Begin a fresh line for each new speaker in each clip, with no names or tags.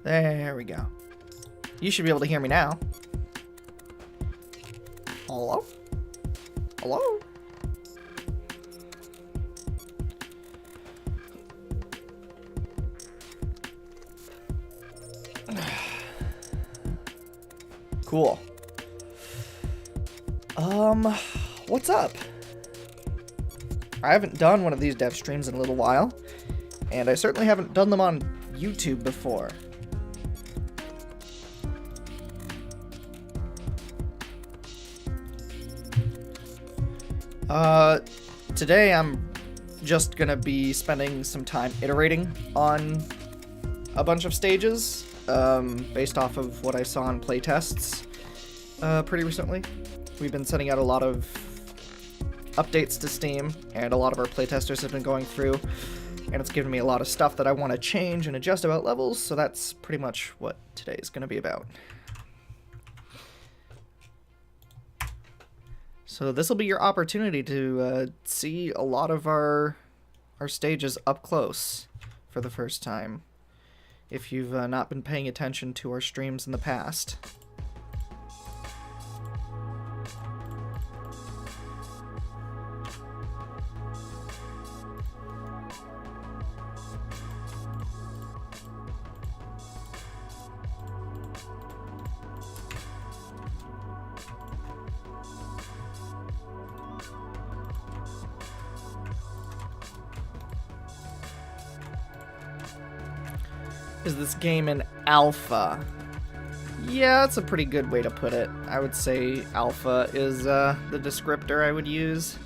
There we go. You should be able to hear me now. Hello? Hello? Cool. What's up? I haven't done one of these dev streams in a little while, and I certainly haven't done them on YouTube before. Today I'm just gonna be spending some time iterating on a bunch of stages, based off of what I saw in playtests, pretty recently. We've been sending out a lot of updates to Steam, and a lot of our playtesters have been going through, and it's given me a lot of stuff that I want to change and adjust about levels, so that's pretty much what today is going to be about. So this will be your opportunity to see a lot of our stages up close for the first time, if you've not been paying attention to our streams in the past. Is this game in alpha? Yeah, that's a pretty good way to put it. I would say alpha is the descriptor I would use.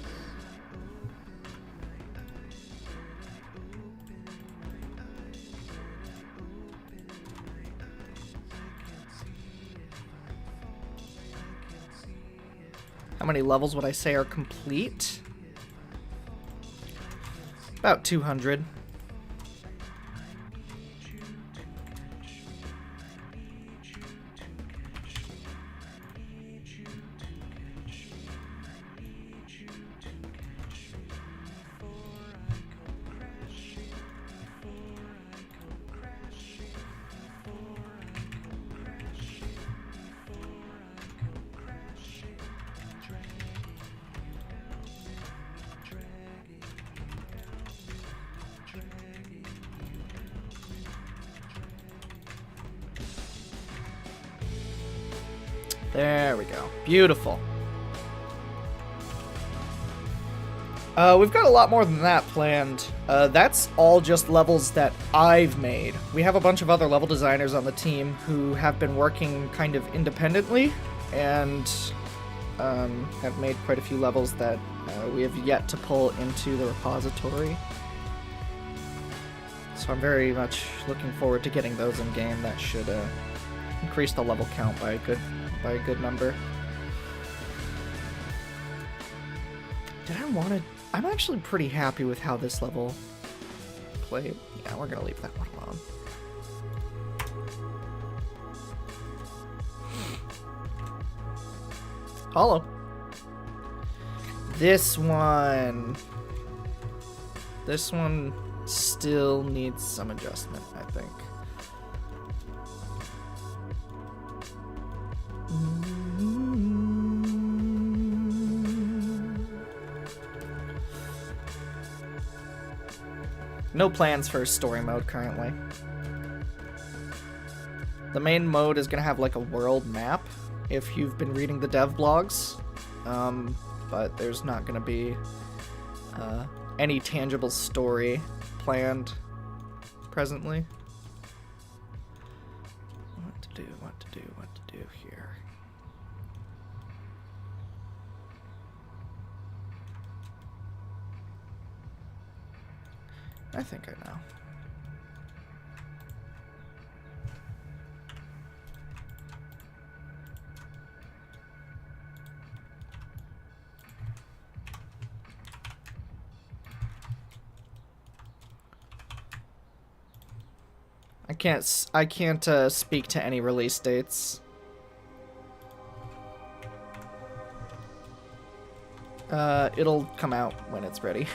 How many levels would I say are complete? About 200. There we go. Beautiful. We've got a lot more than that planned. That's all just levels that I've made. We have a bunch of other level designers on the team who have been working kind of independently and have made quite a few levels that we have yet to pull into the repository. So I'm very much looking forward to getting those in game. That should increase the level count by a good number. Did I want to... I'm actually pretty happy with how this level played. Yeah, we're gonna leave that one alone. Hollow. This one still needs some adjustment, I think. No plans for story mode currently. The main mode is gonna have like a world map if you've been reading the dev blogs, but there's not gonna be any tangible story planned presently. What to do here. I think I know. I can't speak to any release dates. It'll come out when it's ready.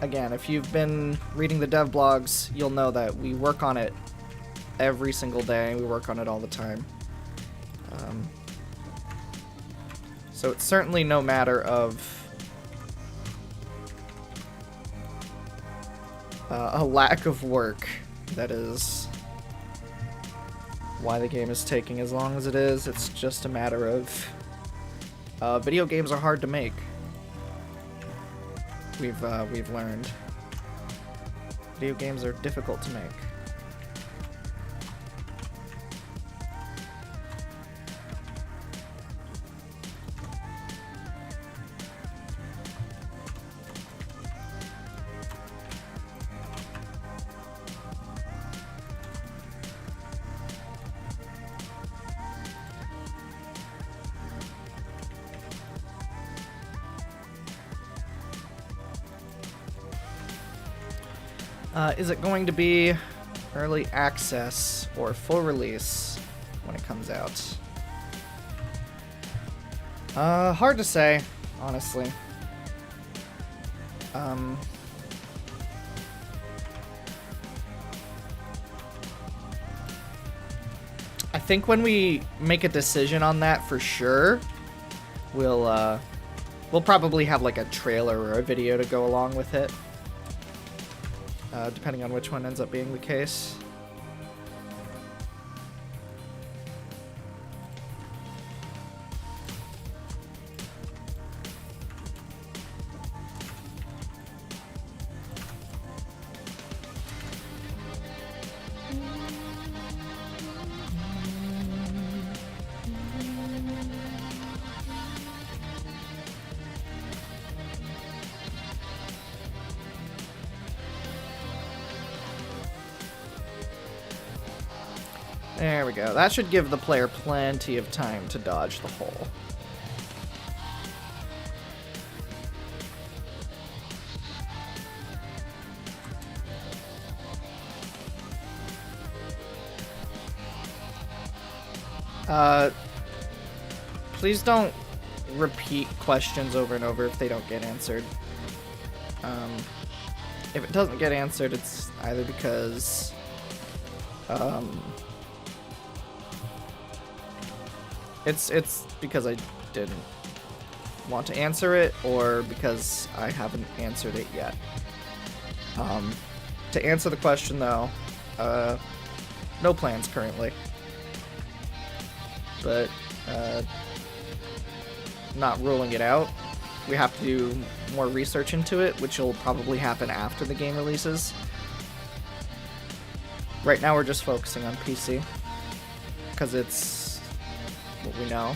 Again, if you've been reading the dev blogs, you'll know that we work on it every single day. We work on it all the time. So it's certainly no matter of a lack of work. That is why the game is taking as long as it is. It's just a matter of video games are hard to make. We've learned video games are difficult to make. Is it going to be early access or full release when it comes out? Hard to say, honestly. I think when we make a decision on that for sure, we'll probably have like a trailer or a video to go along with it. Depending on which one ends up being the case. There we go. That should give the player plenty of time to dodge the hole. Please don't repeat questions over and over if they don't get answered. If it doesn't get answered, it's either because it's because I didn't want to answer it, or because I haven't answered it yet. To answer the question, though, no plans currently. But not ruling it out. We have to do more research into it, which will probably happen after the game releases. Right now we're just focusing on PC, because it's what we know.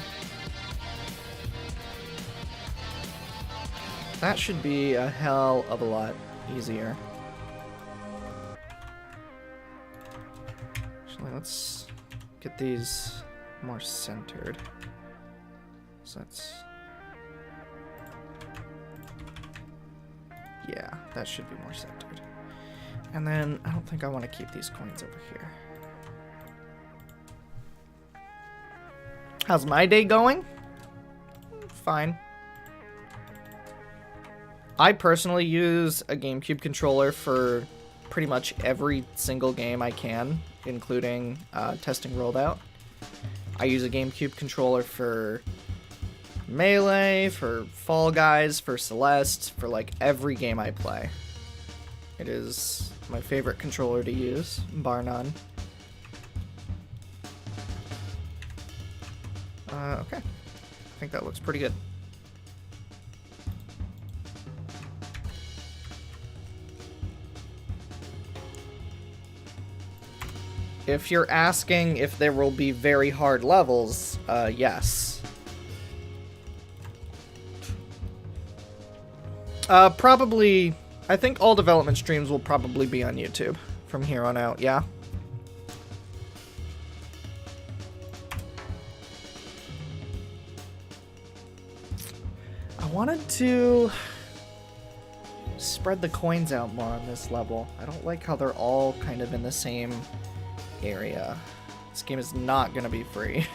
That should be a hell of a lot easier. Actually, let's get these more centered. So that's... yeah, that should be more centered. And then I don't think I want to keep these coins over here. How's my day going? Fine. I personally use a GameCube controller for pretty much every single game I can, including testing Rolled Out. I use a GameCube controller for Melee, for Fall Guys, for Celeste, for like every game I play. It is my favorite controller to use, bar none. Okay. I think that looks pretty good. If you're asking if there will be very hard levels, yes. Probably, I think all development streams will probably be on YouTube from here on out, yeah? I wanted to spread the coins out more on this level. I don't like how they're all kind of in the same area. This game is not gonna be free.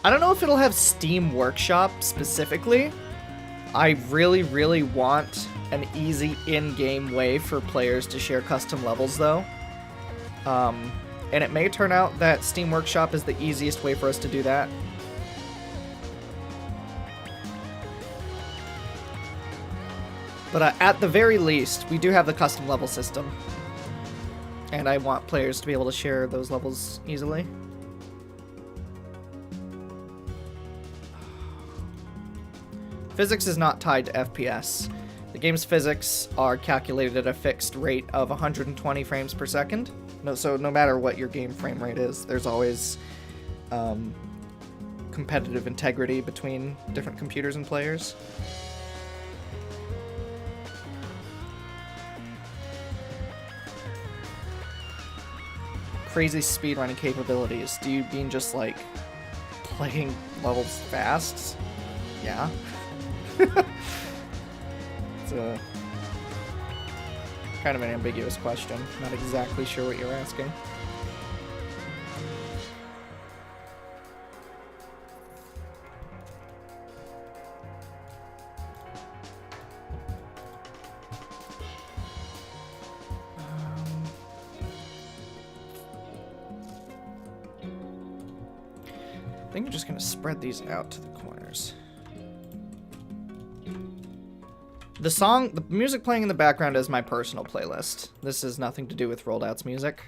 I don't know if it'll have Steam Workshop specifically. I really, really want an easy in-game way for players to share custom levels, though. And it may turn out that Steam Workshop is the easiest way for us to do that. But at the very least, we do have the custom level system. And I want players to be able to share those levels easily. Physics is not tied to FPS. The game's physics are calculated at a fixed rate of 120 frames per second. So no matter what your game frame rate is, there's always competitive integrity between different computers and players. Crazy speedrunning capabilities. Do you mean just like playing levels fast? Yeah. It's a kind of an ambiguous question. Not exactly sure what you're asking. I think I'm just going to spread these out to the corners. The music playing in the background is my personal playlist. This has nothing to do with Rolled Out's music.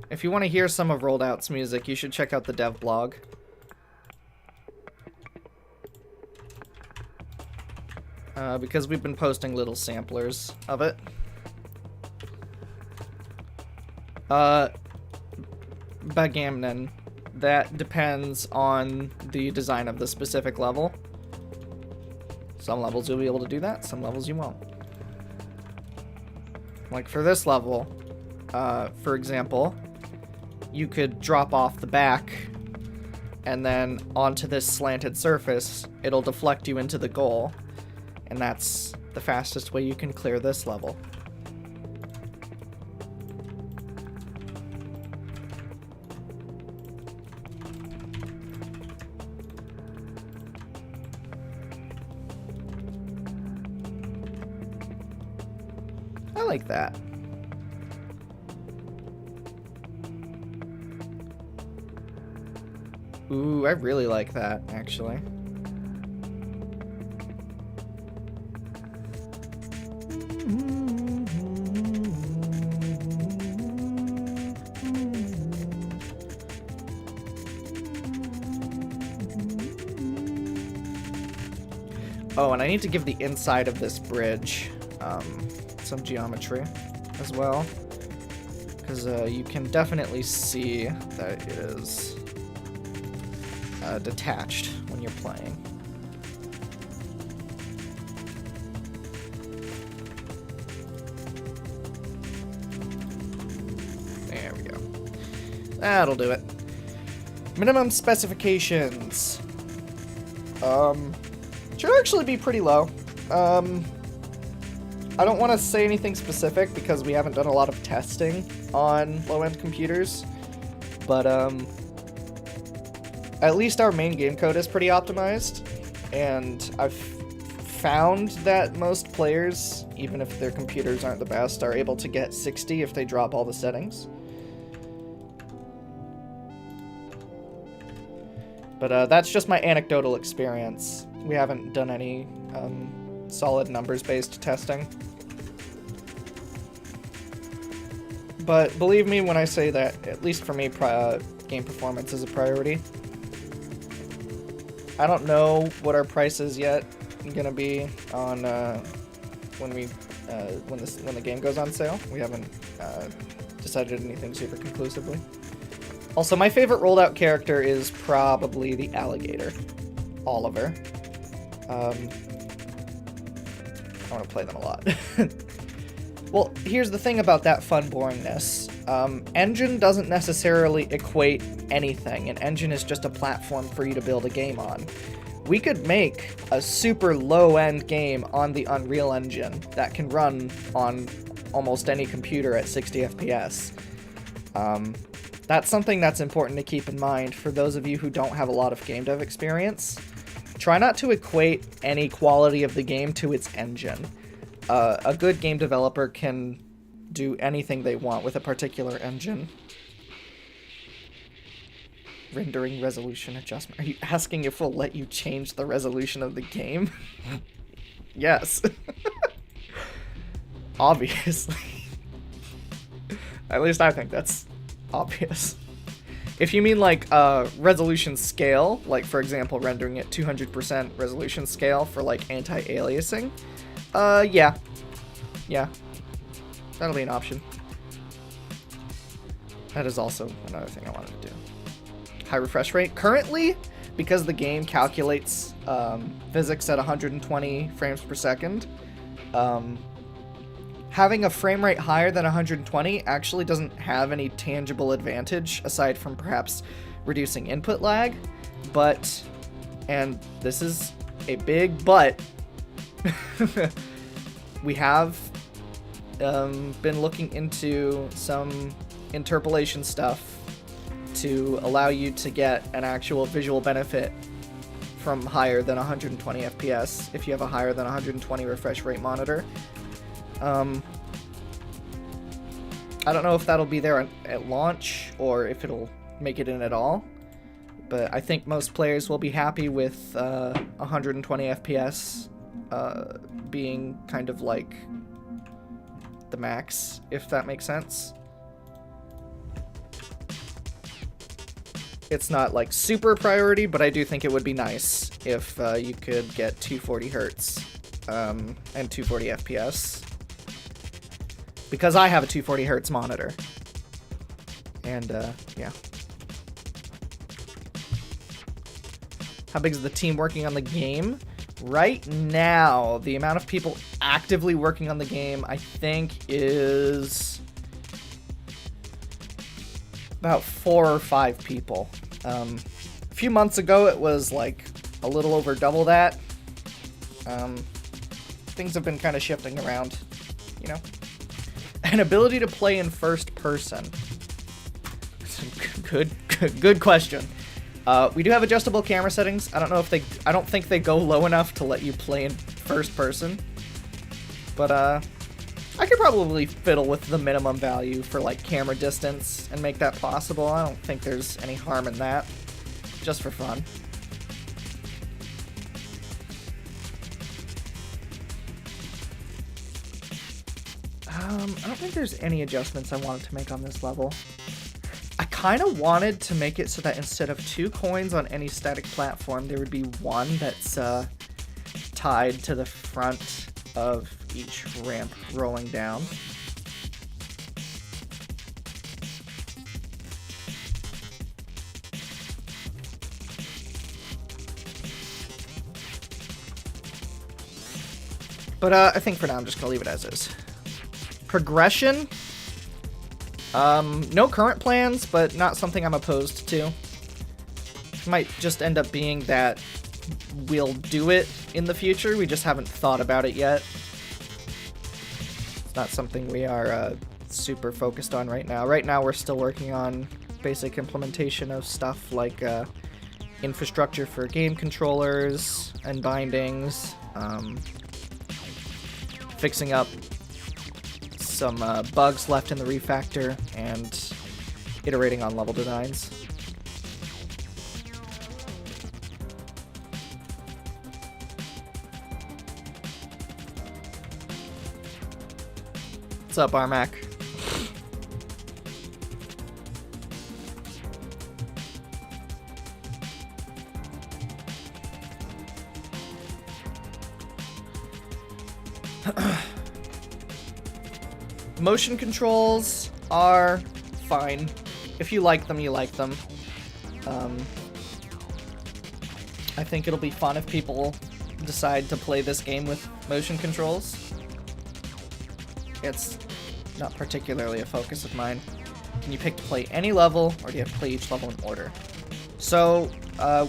If you want to hear some of Rolled Out's music, you should check out the dev blog. Because we've been posting little samplers of it. Backend. That depends on the design of the specific level. Some levels you'll be able to do that, some levels you won't. Like for this level, for example, you could drop off the back and then onto this slanted surface, it'll deflect you into the goal, and that's the fastest way you can clear this level. I like that. Ooh, I really like that, actually. Oh, and I need to give the inside of this bridge some geometry as well, because you can definitely see that it is detached when you're playing. There we go. That'll do it. Minimum specifications. Should actually be pretty low. I don't want to say anything specific because we haven't done a lot of testing on low-end computers, but at least our main game code is pretty optimized, and I've found that most players, even if their computers aren't the best, are able to get 60 if they drop all the settings. But that's just my anecdotal experience. We haven't done any solid numbers-based testing. But believe me when I say that, at least for me, game performance is a priority. I don't know what our price is yet gonna be on when the game goes on sale. We haven't decided anything super conclusively. Also, my favorite rolled out character is probably the alligator, Oliver. I want to play them a lot. Well, here's the thing about that fun boringness. Engine doesn't necessarily equate anything. An engine is just a platform for you to build a game on. We could make a super low-end game on the Unreal Engine that can run on almost any computer at 60 FPS. That's something that's important to keep in mind for those of you who don't have a lot of game dev experience. Try not to equate any quality of the game to its engine. A good game developer can do anything they want with a particular engine. Rendering resolution adjustment. Are you asking if we'll let you change the resolution of the game? Yes. Obviously. At least I think that's obvious. If you mean like resolution scale, like for example rendering at 200% resolution scale for like anti-aliasing, yeah. That'll be an option. That is also another thing I wanted to do. High refresh rate. Currently, because the game calculates physics at 120 frames per second, having a frame rate higher than 120 actually doesn't have any tangible advantage aside from perhaps reducing input lag. But, and this is a big but, we have been looking into some interpolation stuff to allow you to get an actual visual benefit from higher than 120 FPS if you have a higher than 120 refresh rate monitor. I don't know if that'll be there at launch or if it'll make it in at all, but I think most players will be happy with 120 FPS being kind of like the max, if that makes sense. It's not like super priority, but I do think it would be nice if you could get 240 hertz and 240 FPS. Because I have a 240 hertz monitor. And yeah. How big is the team working on the game? Right now, the amount of people actively working on the game, I think, is about 4 or 5 people. A few months ago, it was like a little over double that. Things have been kind of shifting around, you know. An ability to play in first person. Good question. We do have adjustable camera settings. I don't think they go low enough to let you play in first person. But I could probably fiddle with the minimum value for like camera distance and make that possible. I don't think there's any harm in that. Just for fun. I don't think there's any adjustments I wanted to make on this level. I kind of wanted to make it so that instead of 2 coins on any static platform, there would be one that's tied to the front of each ramp rolling down. But I think for now I'm just gonna leave it as is. Progression. No current plans, but not something I'm opposed to. Might just end up being that we'll do it in the future, we just haven't thought about it yet. It's not something we are super focused on right now. Right now we're still working on basic implementation of stuff like infrastructure for game controllers and bindings, fixing up some bugs left in the refactor, and iterating on level designs. What's up, Armac? Motion controls are fine. If you like them, you like them. I think it'll be fun if people decide to play this game with motion controls. It's not particularly a focus of mine. Can you pick to play any level, or do you have to play each level in order? So,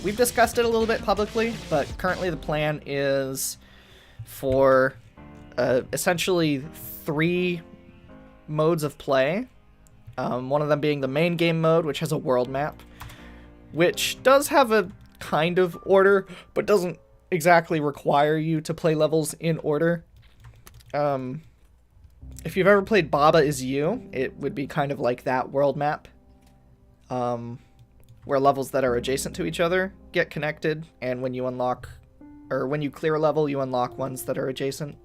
we've discussed it a little bit publicly, but currently the plan is for essentially 3 modes of play. One of them being the main game mode, which has a world map, which does have a kind of order, but doesn't exactly require you to play levels in order. If you've ever played Baba Is You, it would be kind of like that world map, where levels that are adjacent to each other get connected, and when you unlock, or when you clear a level, you unlock ones that are adjacent.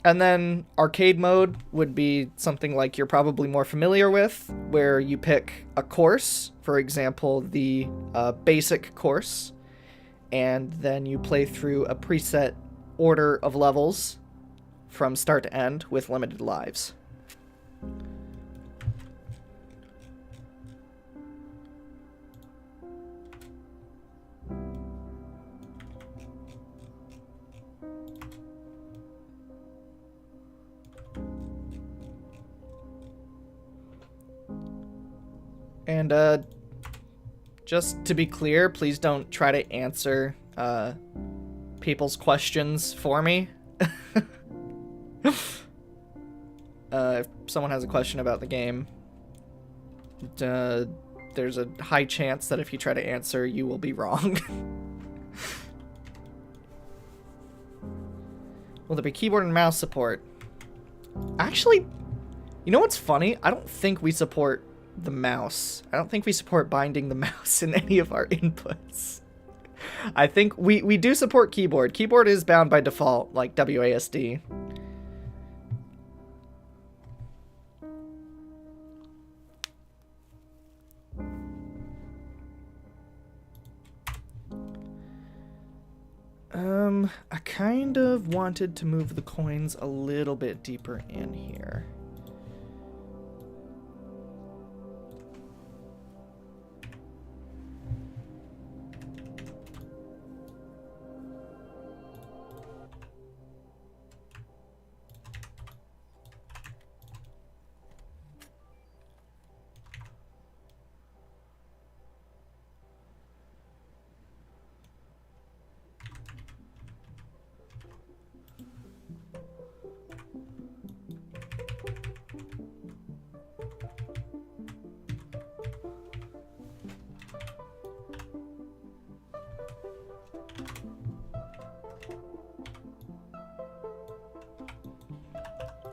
And then arcade mode would be something like you're probably more familiar with, where you pick a course, for example, the basic course, and then you play through a preset order of levels from start to end with limited lives. And just to be clear, please don't try to answer people's questions for me. If someone has a question about the game, there's a high chance that if you try to answer, you will be wrong. Will there be keyboard and mouse support? Actually, you know what's funny? I don't think we support the mouse. I don't think we support binding the mouse in any of our inputs. I think we do support keyboard. Keyboard is bound by default, like WASD. I kind of wanted to move the coins a little bit deeper in here.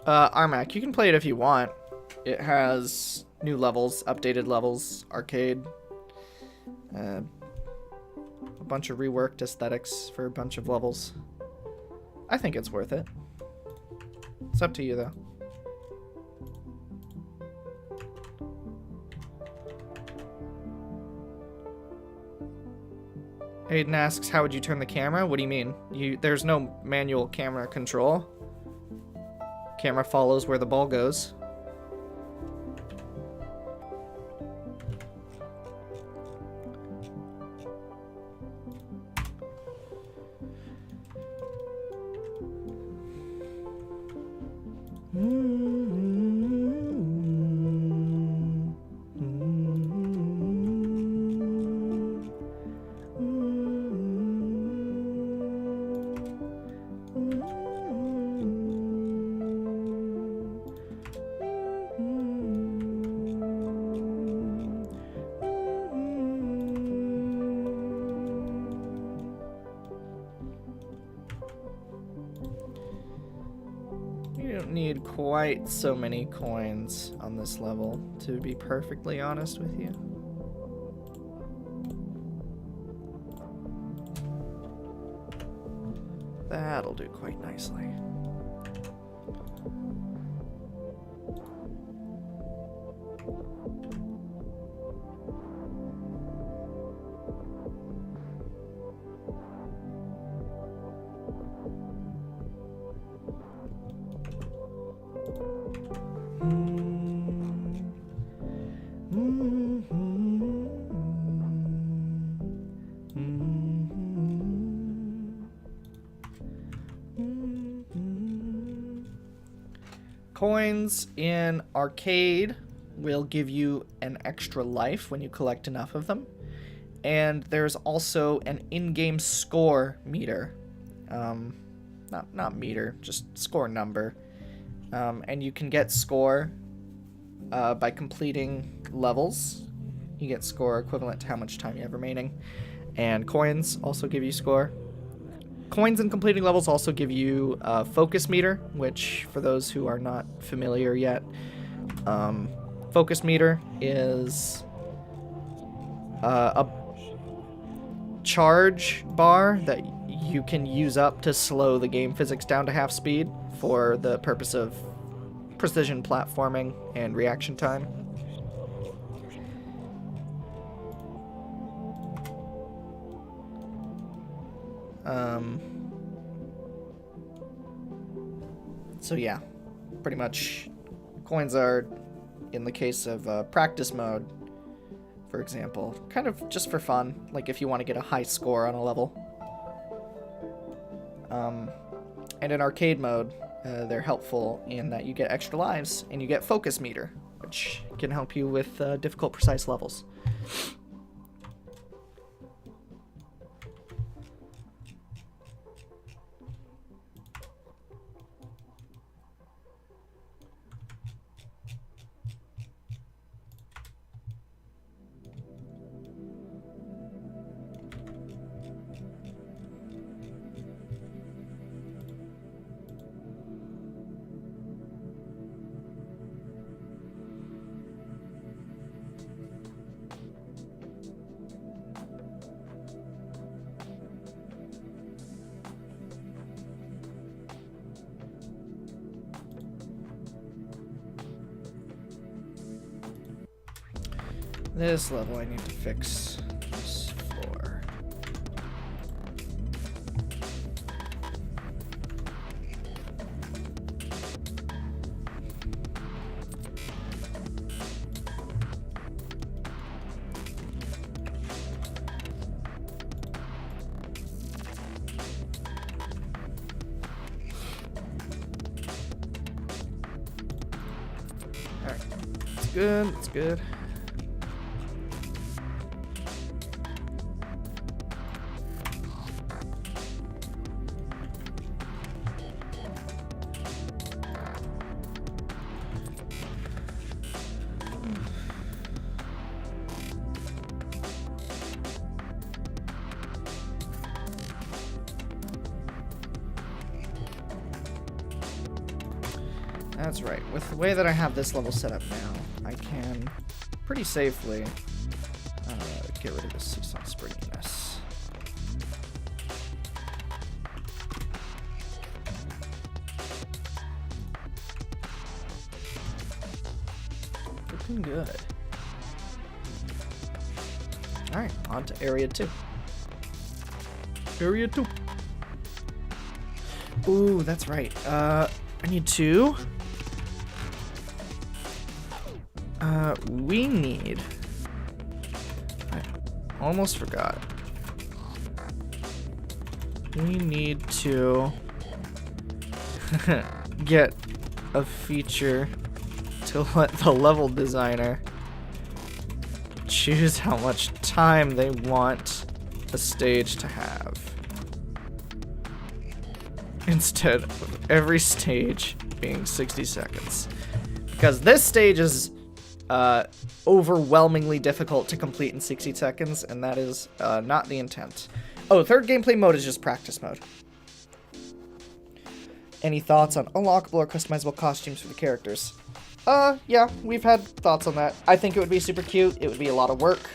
Armac, you can play it if you want. It has new levels, updated levels, arcade, a bunch of reworked aesthetics for a bunch of levels. I think it's worth it. It's up to you, though. Aiden asks, how would you turn the camera? What do you mean? There's no manual camera control. Camera follows where the ball goes. Need quite so many coins on this level, to be perfectly honest with you. That'll do quite nicely. Coins in arcade will give you an extra life when you collect enough of them. And there's also an in-game score meter. Not meter, just score number. And you can get score by completing levels. You get score equivalent to how much time you have remaining. And coins also give you score. Coins and completing levels also give you a focus meter, which, for those who are not familiar yet, focus meter is a charge bar that you can use up to slow the game physics down to half speed for the purpose of precision platforming and reaction time. So yeah, pretty much coins are, in the case of practice mode, for example, kind of just for fun, like if you want to get a high score on a level. And in arcade mode, they're helpful in that you get extra lives and you get focus meter, which can help you with difficult, precise levels. This level I need to fix this floor. Alright, it's good, it's good. That's right. With the way that I have this level set up now, I can pretty safely get rid of the seesaw springiness. Looking good. Alright, on to area 2. Area 2. Ooh, that's right. I need to... we need... I almost forgot. We need to get a feature to let the level designer choose how much time they want a stage to have, instead of every stage being 60 seconds. Because this stage is overwhelmingly difficult to complete in 60 seconds, and that is not the intent. Oh, third gameplay mode is just practice mode. Any thoughts on unlockable or customizable costumes for the characters? Yeah, we've had thoughts on that. I think it would be super cute. It would be a lot of work.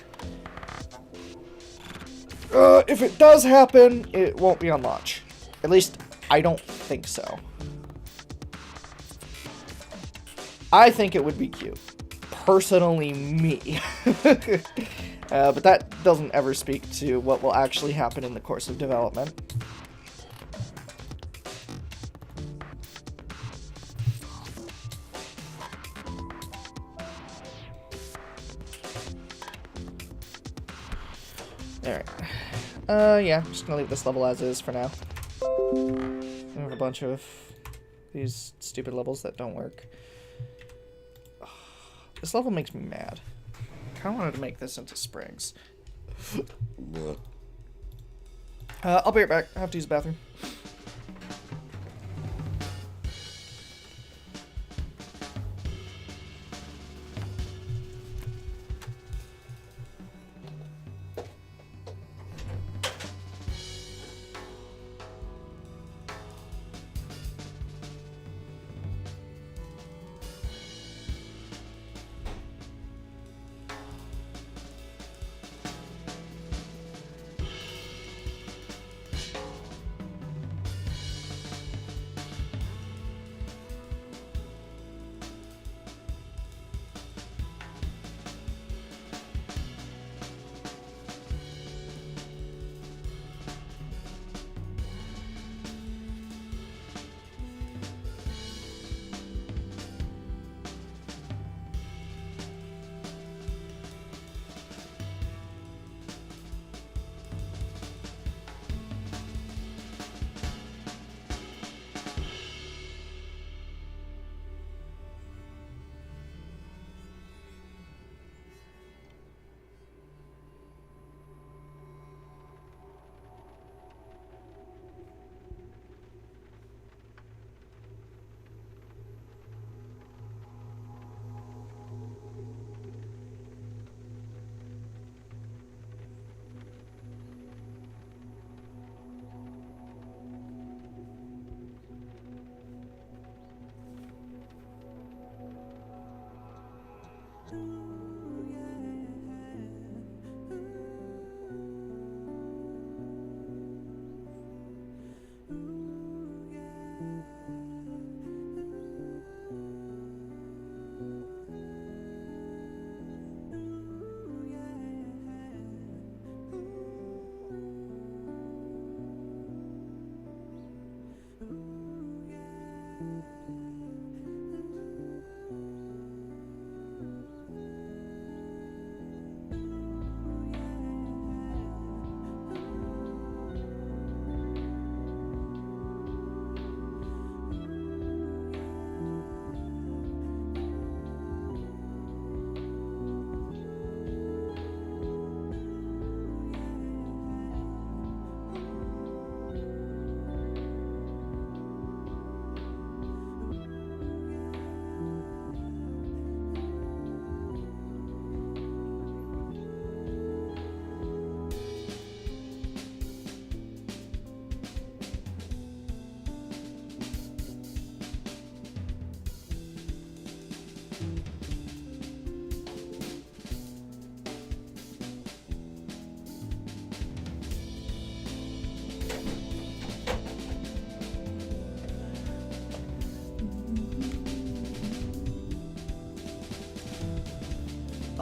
If it does happen, it won't be on launch. At least, I don't think so. I think it would be cute. Personally, me. But that doesn't ever speak to what will actually happen in the course of development. Alright. Yeah, I'm just gonna leave this level as is for now. I have a bunch of these stupid levels that don't work. This level makes me mad. I kinda wanted to make this into springs. I'll be right back. I have to use the bathroom.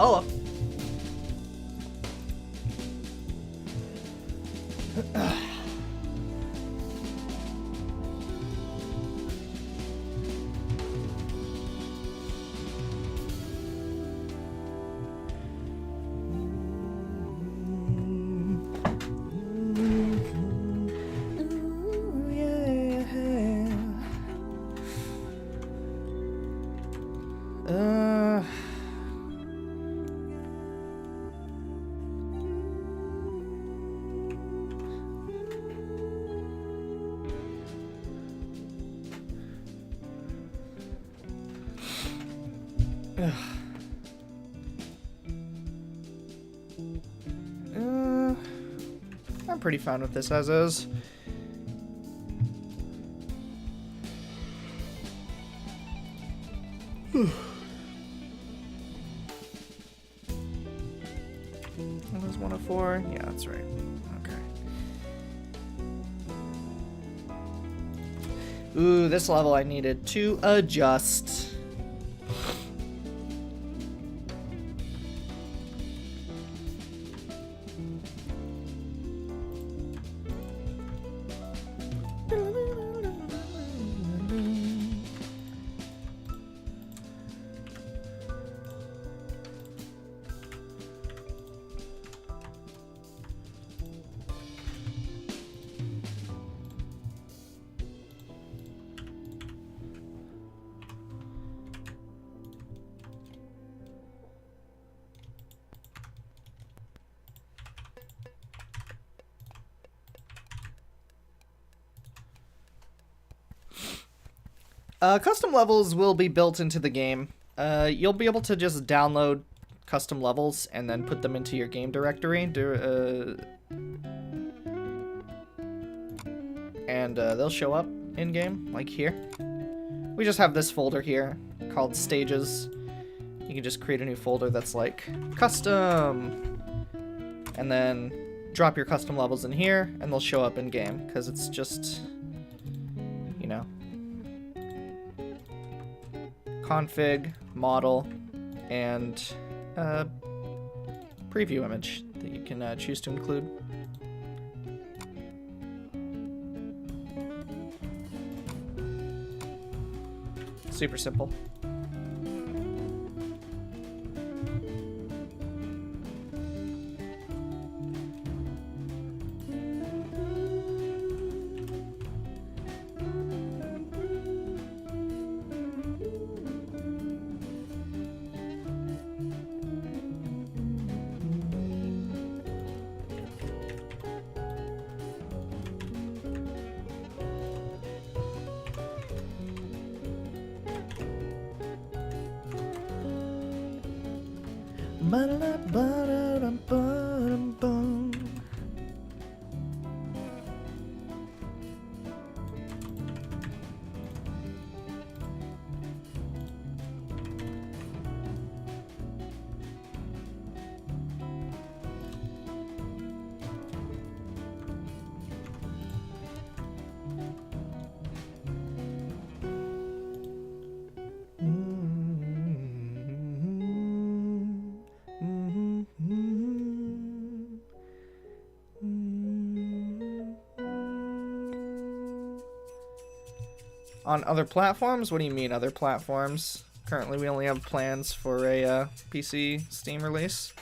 Hello. I'm pretty fine with this as is. That was 104. Yeah, that's right. Okay. Ooh, this level I needed to adjust. Custom levels will be built into the game. You'll be able to just download custom levels and then put them into your game directory. And they'll show up in-game, like here. We just have this folder here called Stages. You can just create a new folder that's like Custom! And then drop your custom levels in here, and they'll show up in-game, because it's just, you know, config, model, and preview image that you can choose to include. Super simple. On other platforms? What do you mean other platforms? Currently we only have plans for a PC Steam release.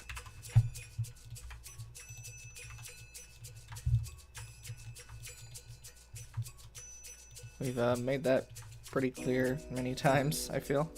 We've made that pretty clear many times, I feel.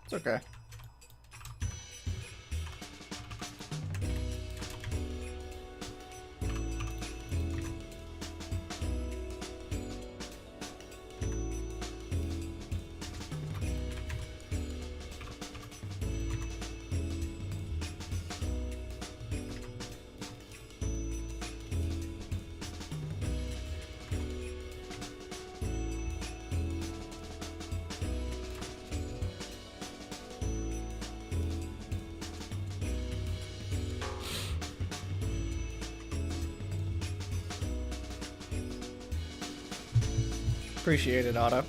It's okay. Appreciate it, Otto.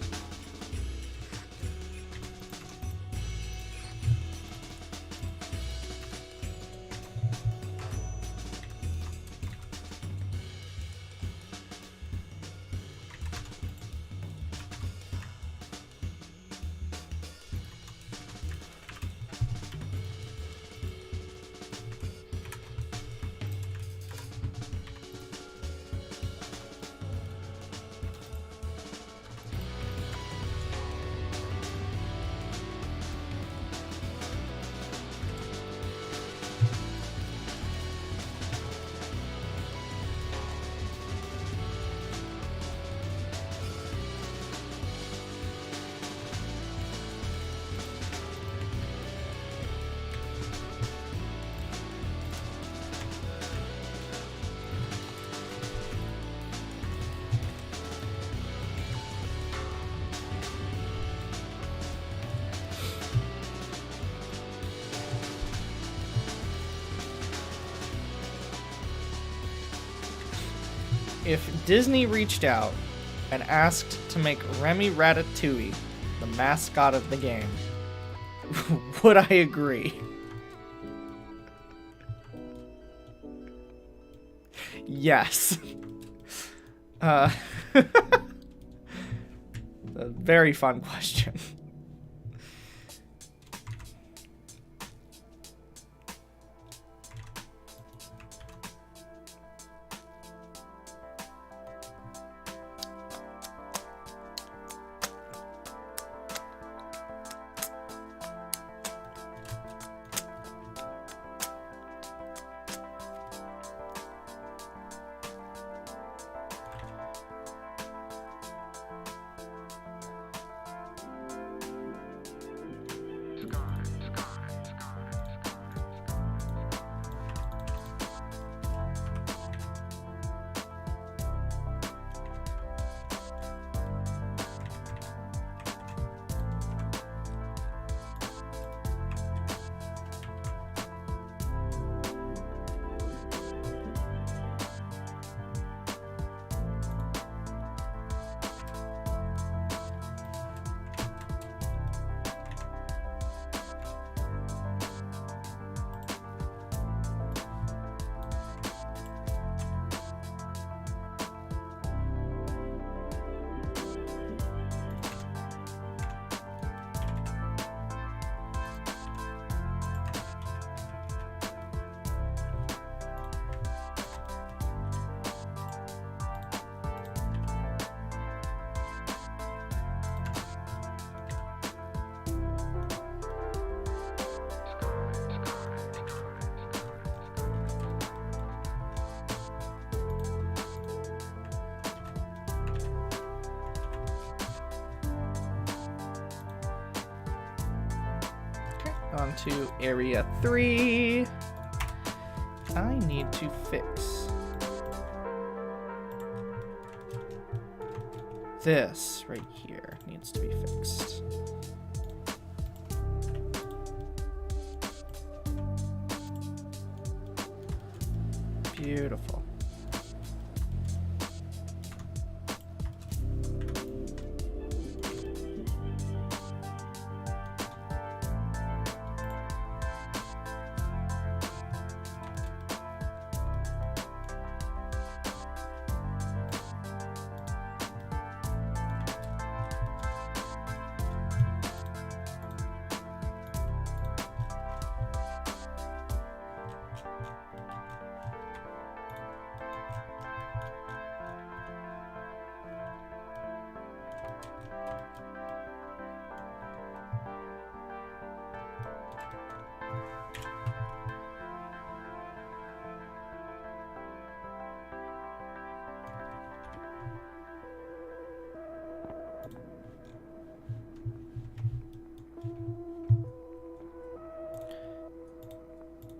If Disney reached out and asked to make Remy Ratatouille the mascot of the game, would I agree? Yes. A very fun question. On to area 3. I need to fix this right here. Needs to be fixed. Beautiful.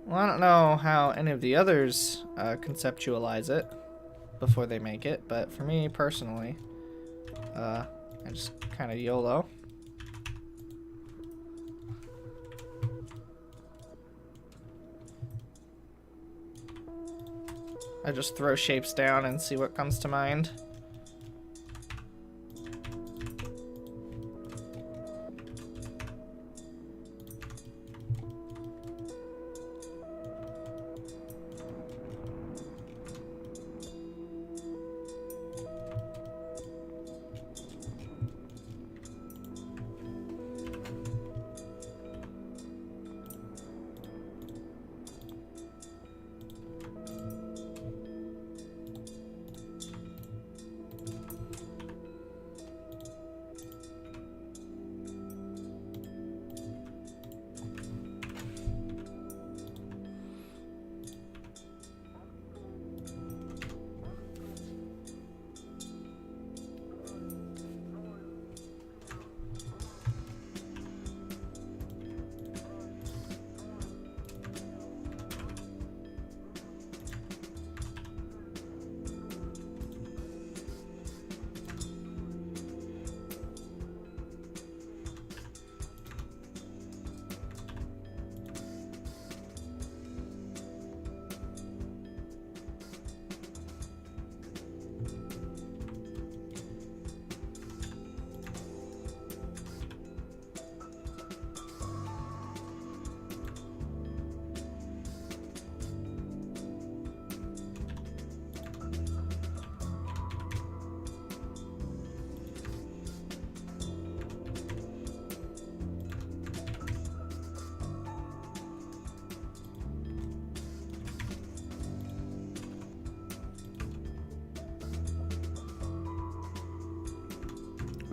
Well, I don't know how any of the others conceptualize it before they make it, but for me personally, I just kind of YOLO. I just throw shapes down and see what comes to mind.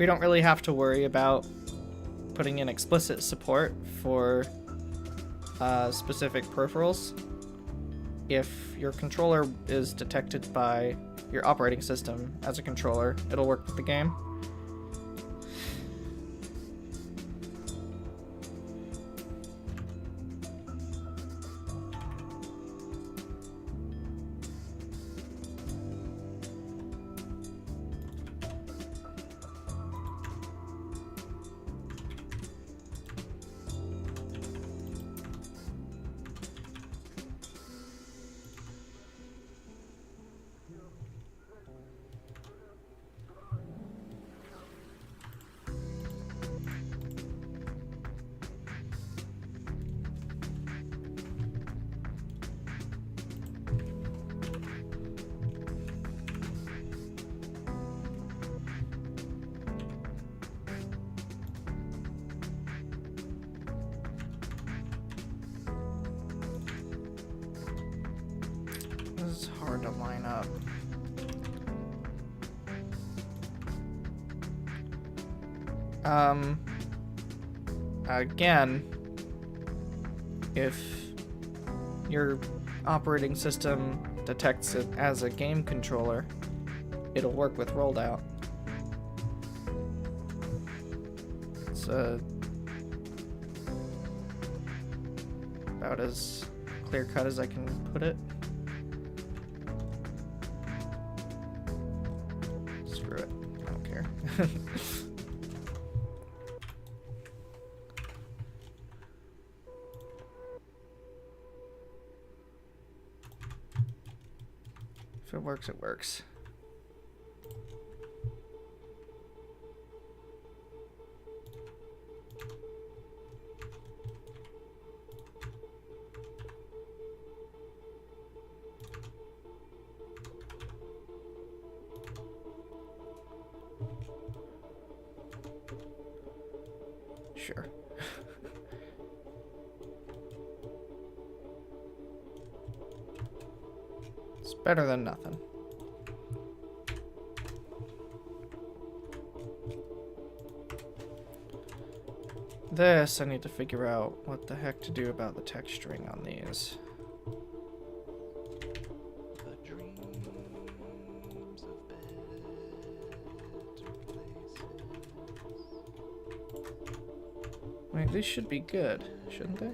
we don't really have to worry about putting in explicit support for specific peripherals. If your controller is detected by your operating system as a controller, it'll work with the game. This is hard to line up. Again, if your operating system detects it as a game controller, it'll work with rolled out. It's about as clear cut as I can put it. Screw it, I don't care. If it works, it works. Sure. It's better than nothing. This, I need to figure out what the heck to do about the texturing on these. Wait, these should be good, shouldn't they?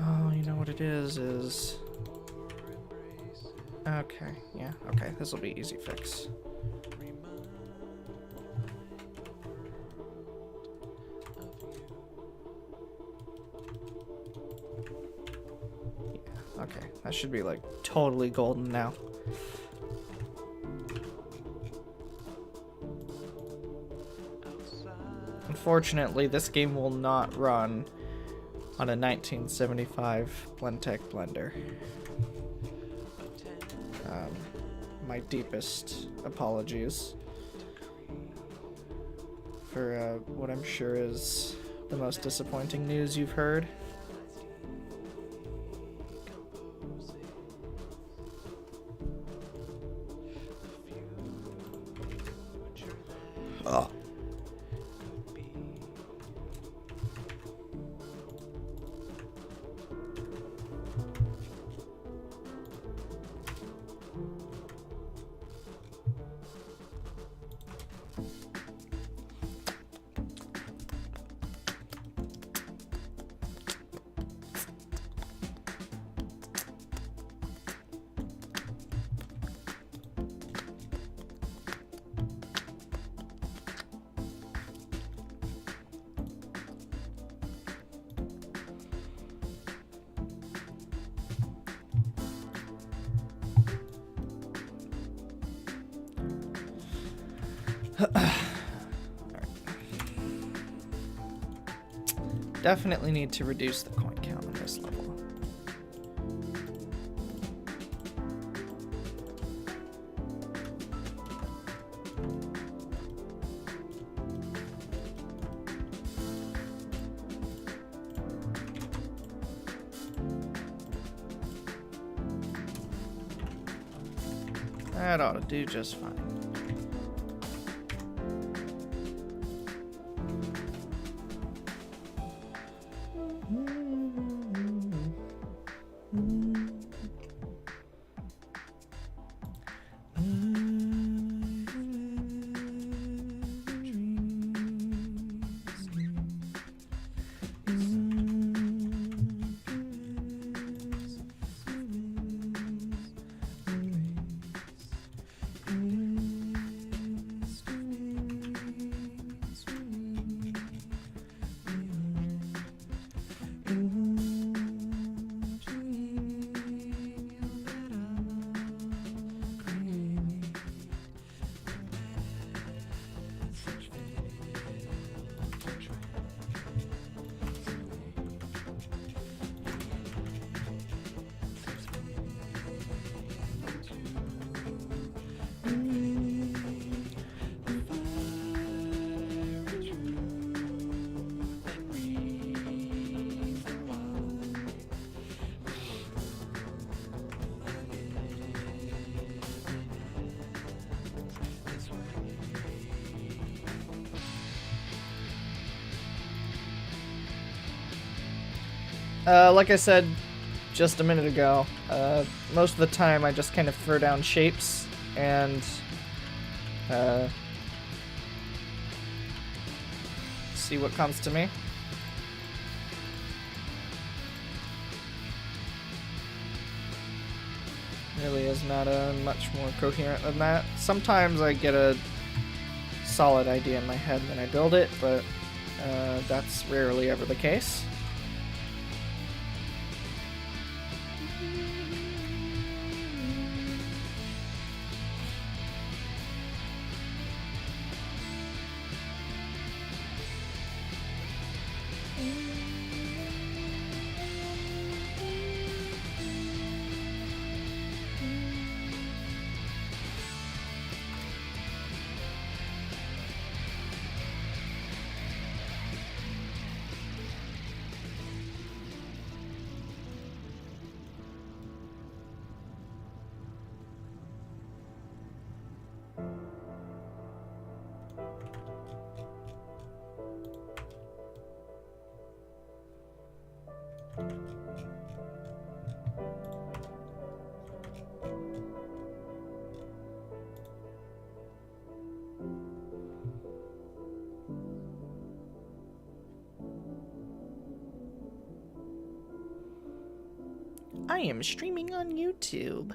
Oh, you know what it is... Okay, yeah, okay, this will be easy fix. Yeah, okay, that should be like totally golden now. Unfortunately, this game will not run on a 1975 Blendtec blender. My deepest apologies for what I'm sure is the most disappointing news you've heard. Oh. Definitely need to reduce the coin count on this level. That ought to do just fine. Like I said just a minute ago, most of the time I just kind of throw down shapes and see what comes to me. Really is not much more coherent than that. Sometimes I get a solid idea in my head when I build it, but that's rarely ever the case. I am streaming on YouTube.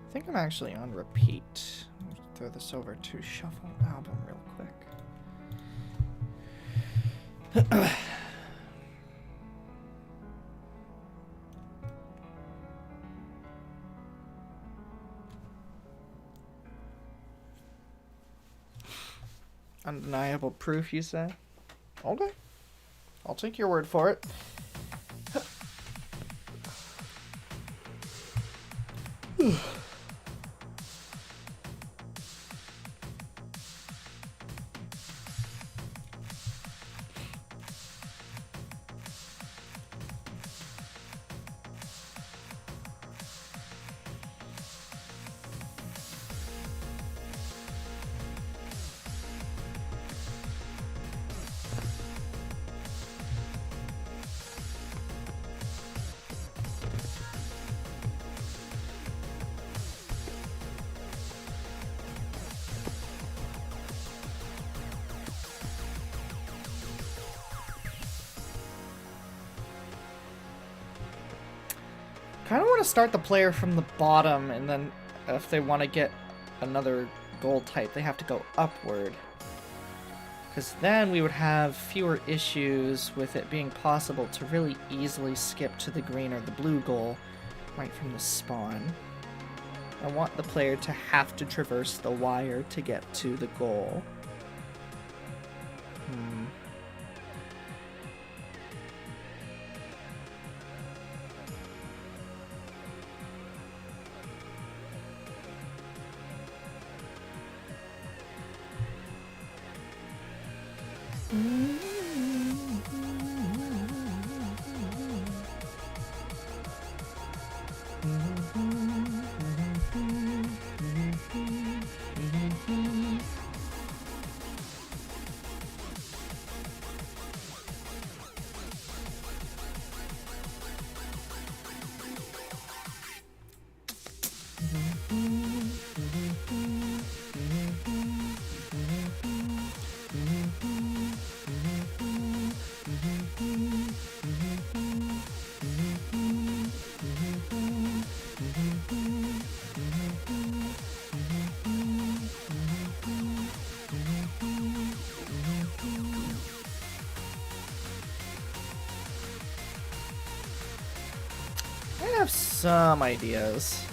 I think I'm actually on repeat. throw this over to Shuffle Album real quick. Undeniable proof, you say? Okay. I'll take your word for it. Kind of want to start the player from the bottom, and then if they want to get another goal type, they have to go upward. Because then we would have fewer issues with it being possible to really easily skip to the green or the blue goal right from the spawn. I want the player to have to traverse the wire to get to the goal. I have some ideas.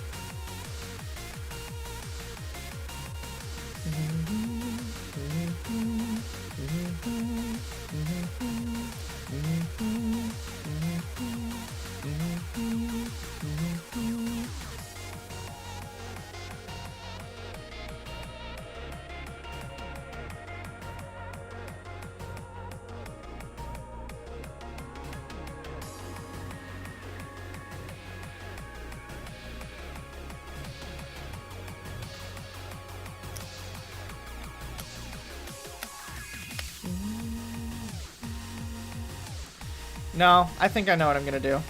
No, I think I know what I'm gonna do.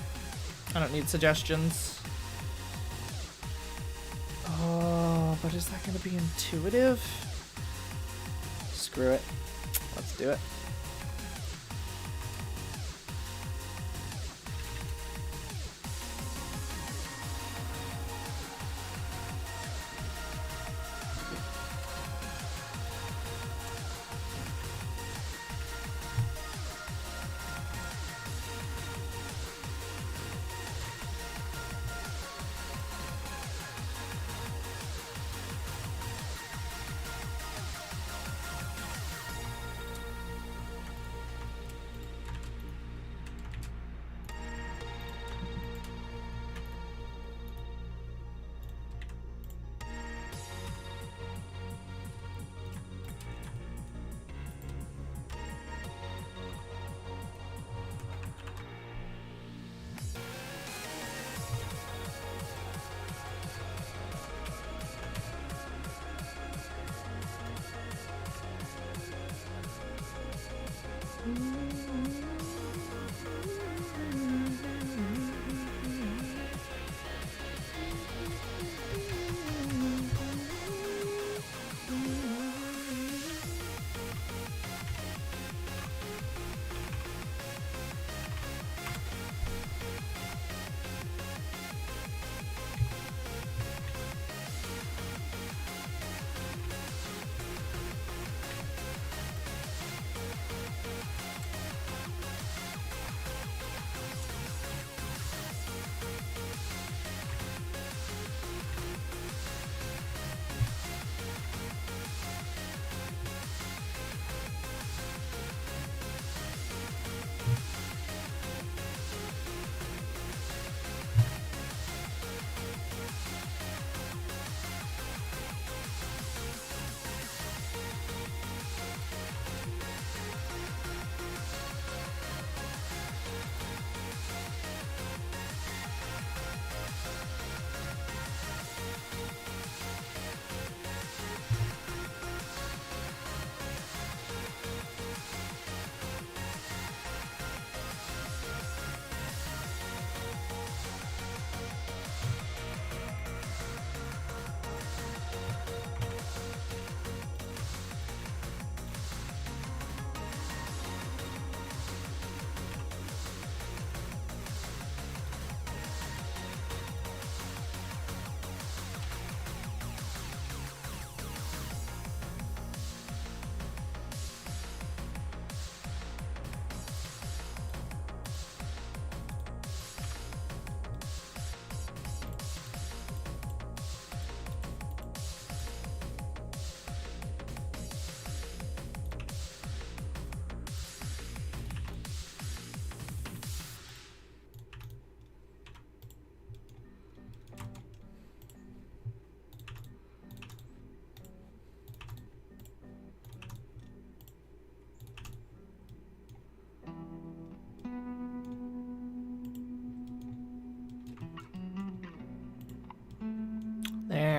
I don't need suggestions. Oh, but is that gonna be intuitive? Screw it. Let's do it.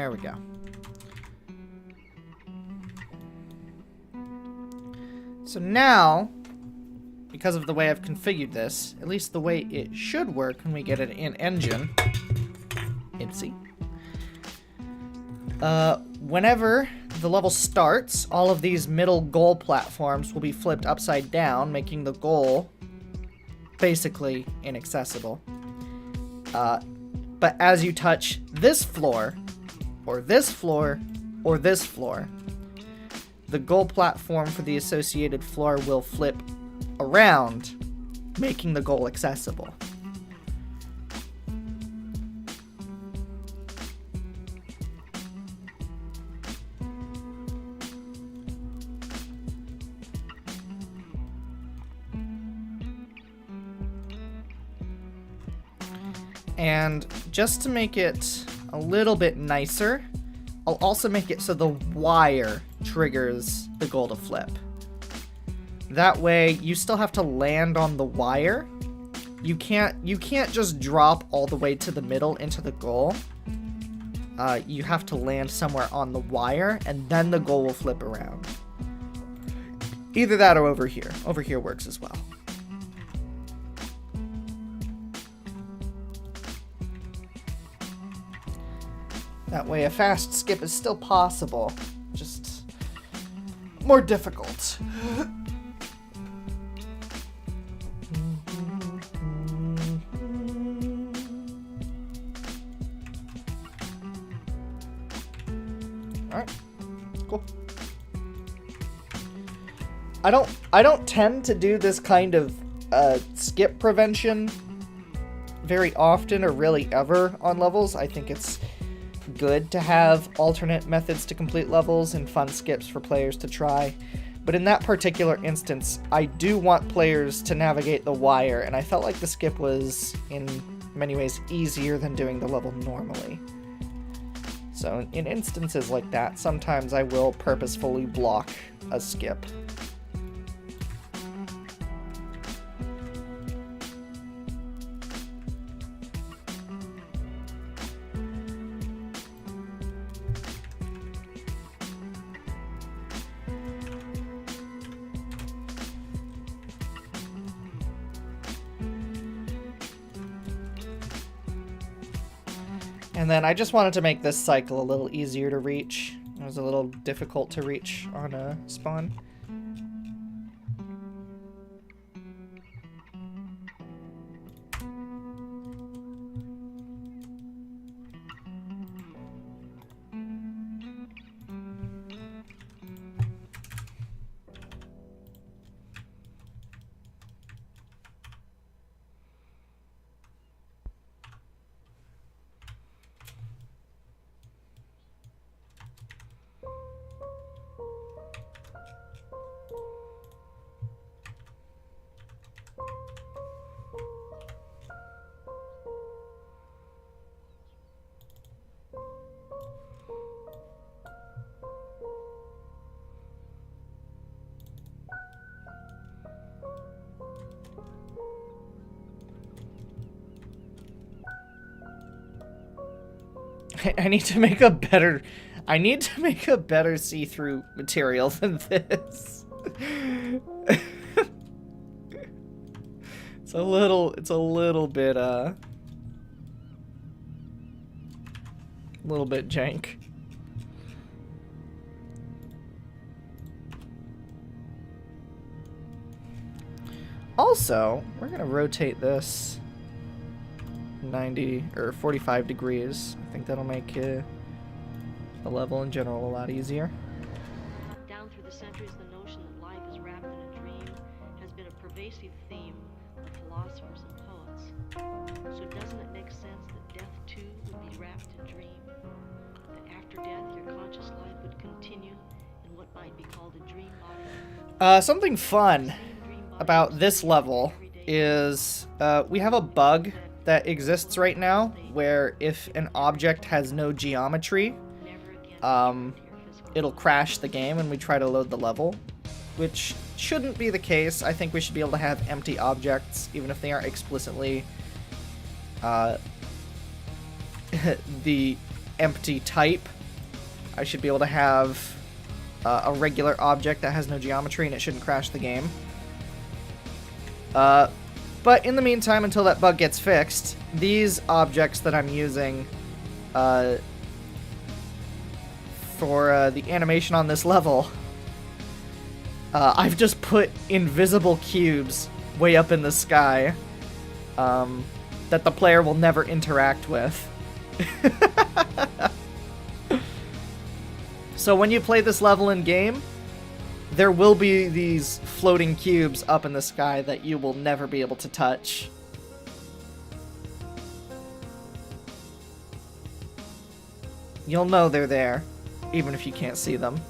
There we go. So now, because of the way I've configured this, at least the way it should work when we get it in engine, Ipsy. Whenever the level starts, all of these middle goal platforms will be flipped upside down, making the goal basically inaccessible. But as you touch this floor, or this floor, or this floor, the goal platform for the associated floor will flip around, making the goal accessible. And just to make it a little bit nicer, I'll also make it so the wire triggers the goal to flip. That way, you still have to land on the wire. You can't just drop all the way to the middle into the goal. You have to land somewhere on the wire, and then the goal will flip around. Either that or over here. Over here works as well. That way a fast skip is still possible, just more difficult. Alright, cool. I don't tend to do this kind of skip prevention very often or really ever on levels. I think it's good to have alternate methods to complete levels and fun skips for players to try. But in that particular instance, I do want players to navigate the wire, and I felt like the skip was, in many ways, easier than doing the level normally. So in instances like that, sometimes I will purposefully block a skip. And then I just wanted to make this cycle a little easier to reach. It was a little difficult to reach on a spawn. I need to make a better see-through material than this. It's a little bit jank. Also, we're gonna rotate this 90 or 45 degrees. I think that'll make the level in general a lot easier.
Down through the centuries, the notion that life is wrapped in a dream has been a pervasive theme of philosophers and poets. So doesn't it make sense that death too would be wrapped in dream? That after death, your conscious life would continue in what might be called a dream body?
Something fun about this level is we have a bug that exists right now where if an object has no geometry, it'll crash the game when we try to load the level, which shouldn't be the case. I think we should be able to have empty objects, even if they aren't explicitly the empty type I should be able to have a regular object that has no geometry and it shouldn't crash the game. But in the meantime, until that bug gets fixed, these objects that I'm using for the animation on this level, I've just put invisible cubes way up in the sky that the player will never interact with. So when you play this level in game, there will be these floating cubes up in the sky that you will never be able to touch. You'll know they're there, even if you can't see them.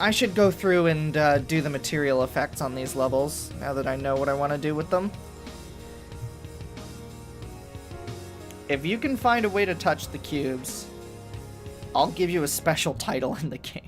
I should go through and do the material effects on these levels, now that I know what I want to do with them. If you can find a way to touch the cubes, I'll give you a special title in the game.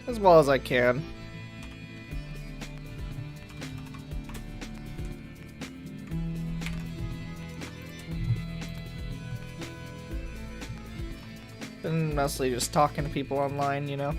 As well as I can. Been mostly just talking to people online, you know.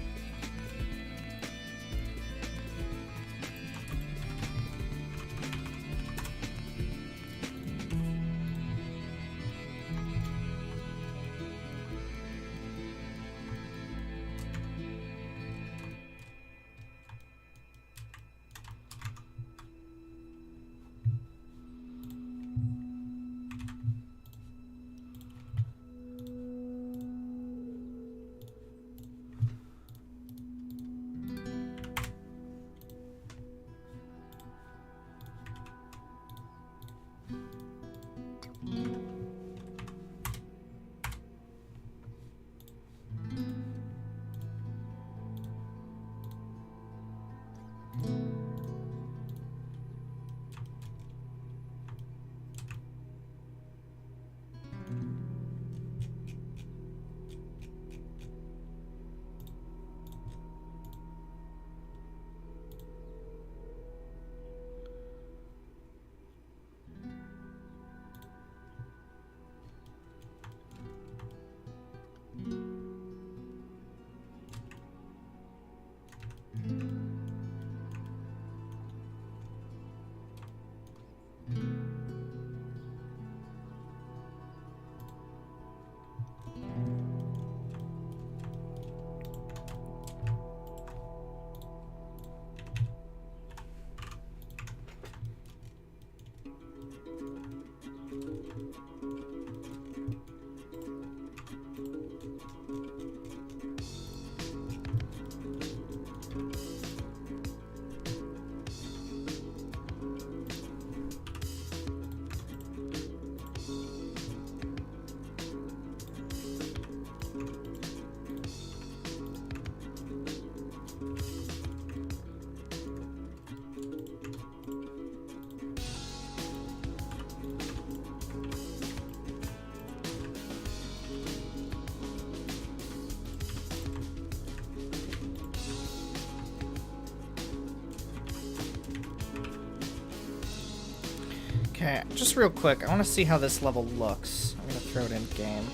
Okay, just real quick, I want to see how this level looks. I'm gonna throw it in game.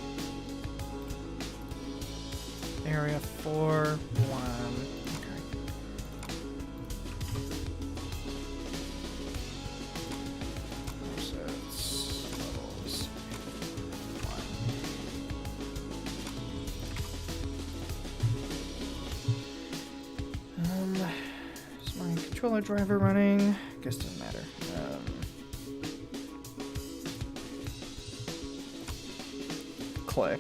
Area 4, 1. Okay. Assets, levels, 1. Is my controller driver running? Guess doesn't matter. Click.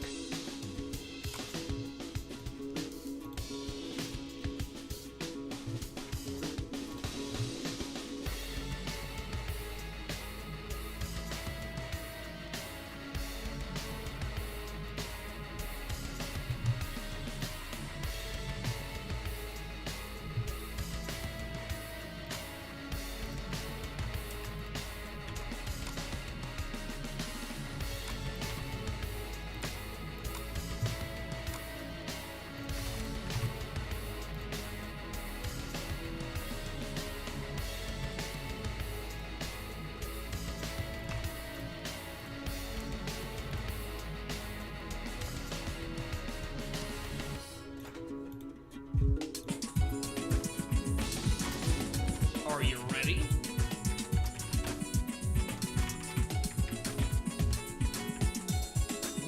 Are you ready?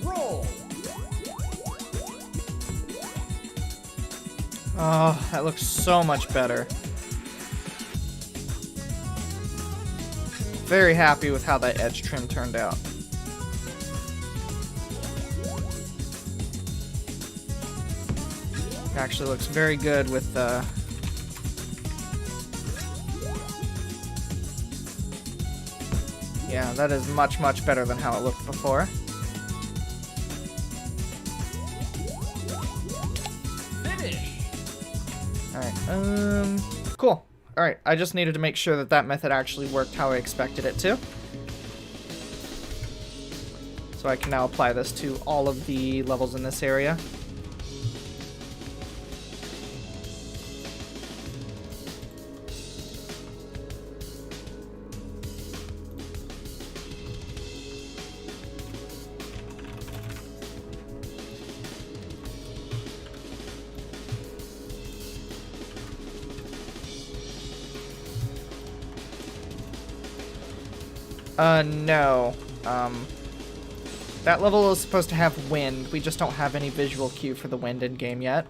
Roll!
Oh, that looks so much better. Very happy with how that edge trim turned out. It actually looks very good with yeah, that is much, much better than how it looked before.
Finish!
Alright, cool. Alright, I just needed to make sure that that method actually worked how I expected it to. So I can now apply this to all of the levels in this area. No. That level is supposed to have wind. We just don't have any visual cue for the wind in game yet.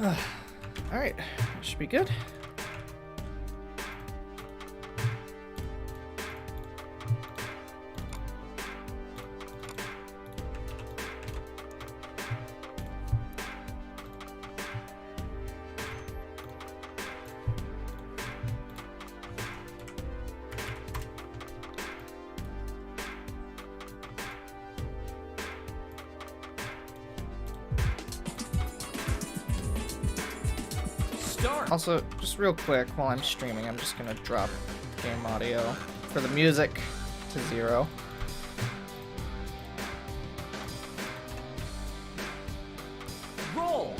Alright, should be good.
Start.
Also, just real quick, while I'm streaming, I'm just gonna drop game audio for the music to 0.
Roll.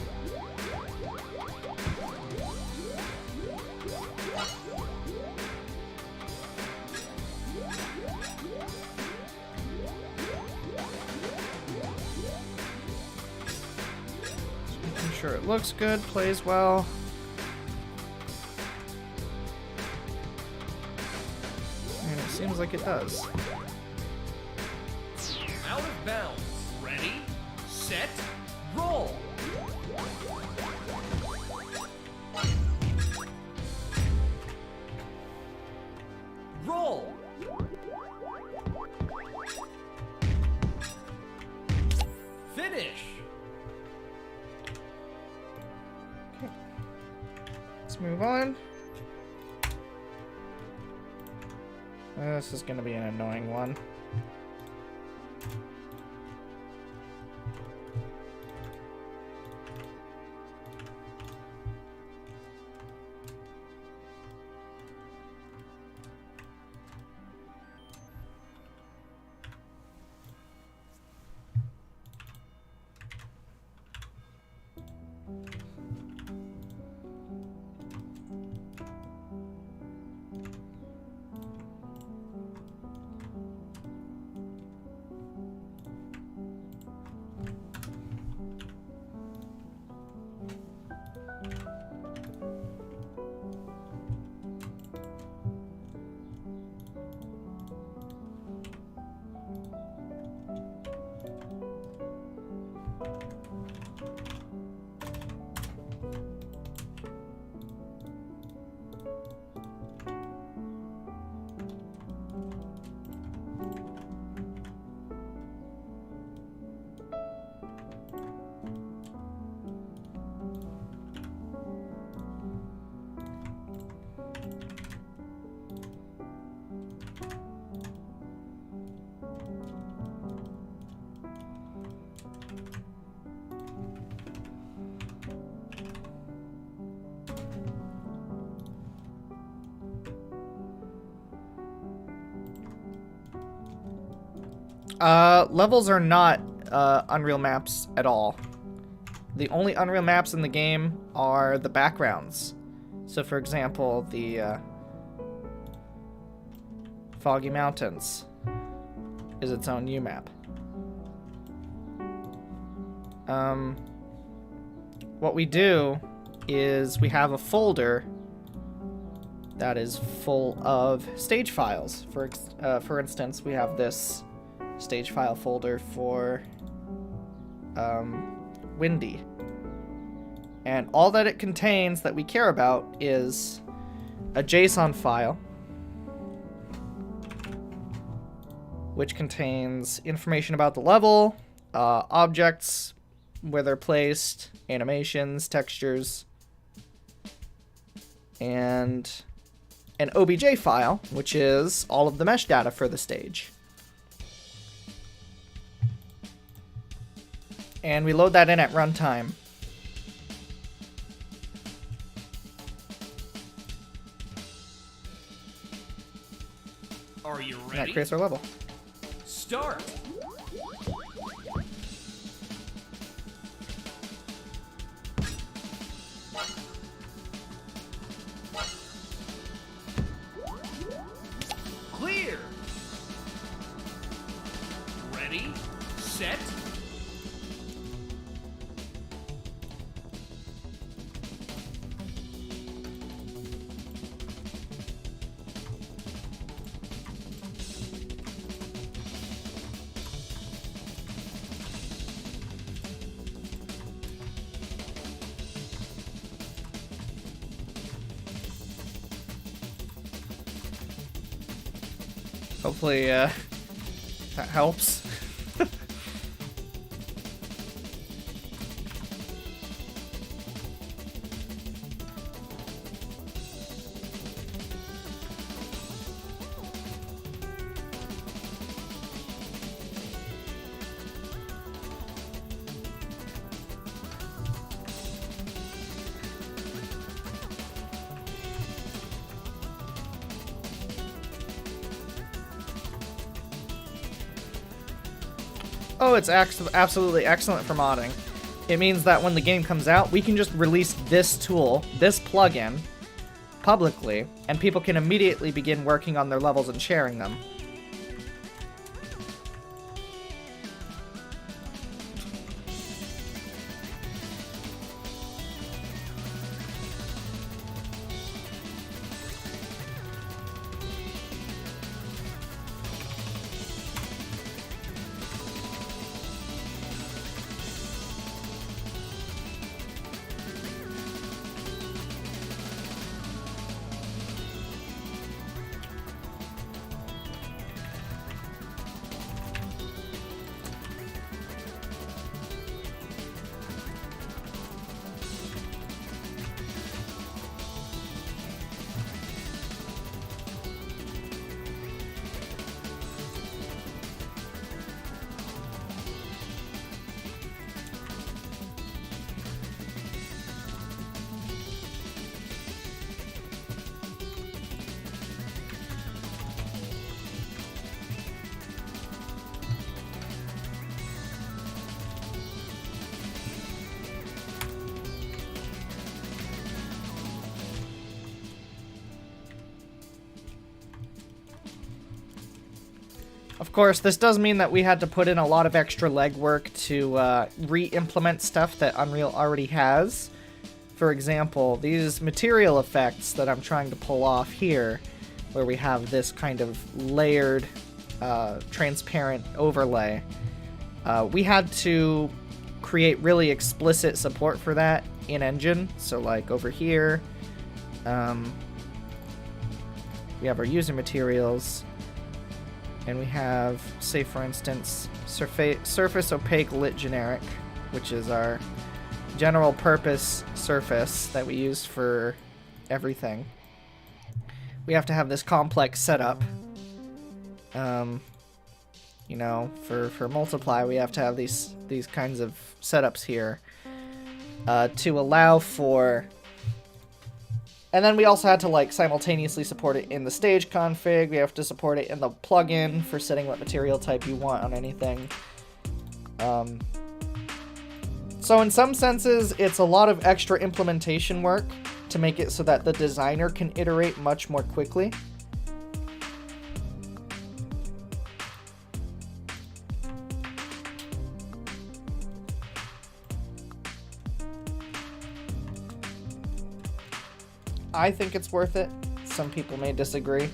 Making sure it looks good, plays well. And it seems like it does.
Out of bounds. Ready, set, roll. Roll. Finish.
Let's move on. This is going to be an annoying one. Levels are not Unreal maps at all. The only Unreal maps in the game are the backgrounds. So for example, the Foggy Mountains is its own U-map. What we do is we have a folder that is full of stage files. For instance, we have this stage file folder for Windy. And all that it contains that we care about is a JSON file, which contains information about the level, objects, where they're placed, animations, textures, and an OBJ file, which is all of the mesh data for the stage. And we load that in at runtime.
Are you
And
ready?
that creates our level.
Start. Clear. Ready, set.
Hopefully, that helps. Oh, it's absolutely excellent for modding. It means that when the game comes out, we can just release this tool, this plugin, publicly, and people can immediately begin working on their levels and sharing them. Of course, this does mean that we had to put in a lot of extra legwork to re-implement stuff that Unreal already has. For example, these material effects that I'm trying to pull off here, where we have this kind of layered, transparent overlay, we had to create really explicit support for that in Engine. So like over here, we have our user materials, and we have, say for instance, surface opaque lit generic, which is our general purpose surface that we use for everything. We have to have this complex setup. You know, for multiply, we have to have these kinds of setups here to allow for. And then we also had to like simultaneously support it in the stage config. We have to support it in the plugin for setting what material type you want on anything. So in some senses, it's a lot of extra implementation work to make it so that the designer can iterate much more quickly. I think it's worth it. Some people may disagree.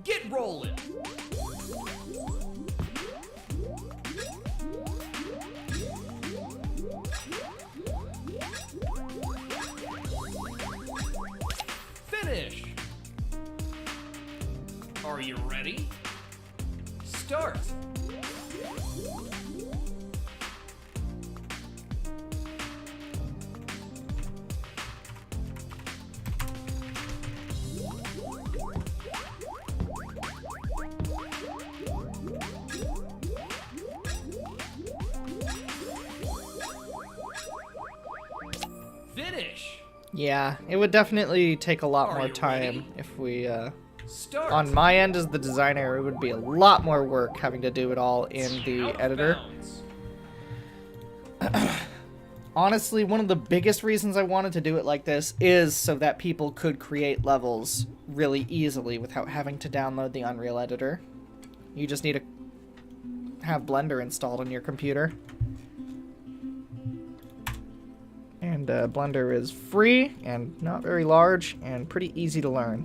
Get rolling. Finish. Are you ready? Start. Finish.
Yeah, it would definitely take a lot
Are
more
you
time
ready?
if we,
Start.
on my end as the designer, it would be a lot more work having to do it all in the
Out of
editor.
bounds.
Honestly, one of the biggest reasons I wanted to do it like this is so that people could create levels really easily without having to download the Unreal Editor. You just need to have Blender installed on your computer. And Blender is free and not very large and pretty easy to learn.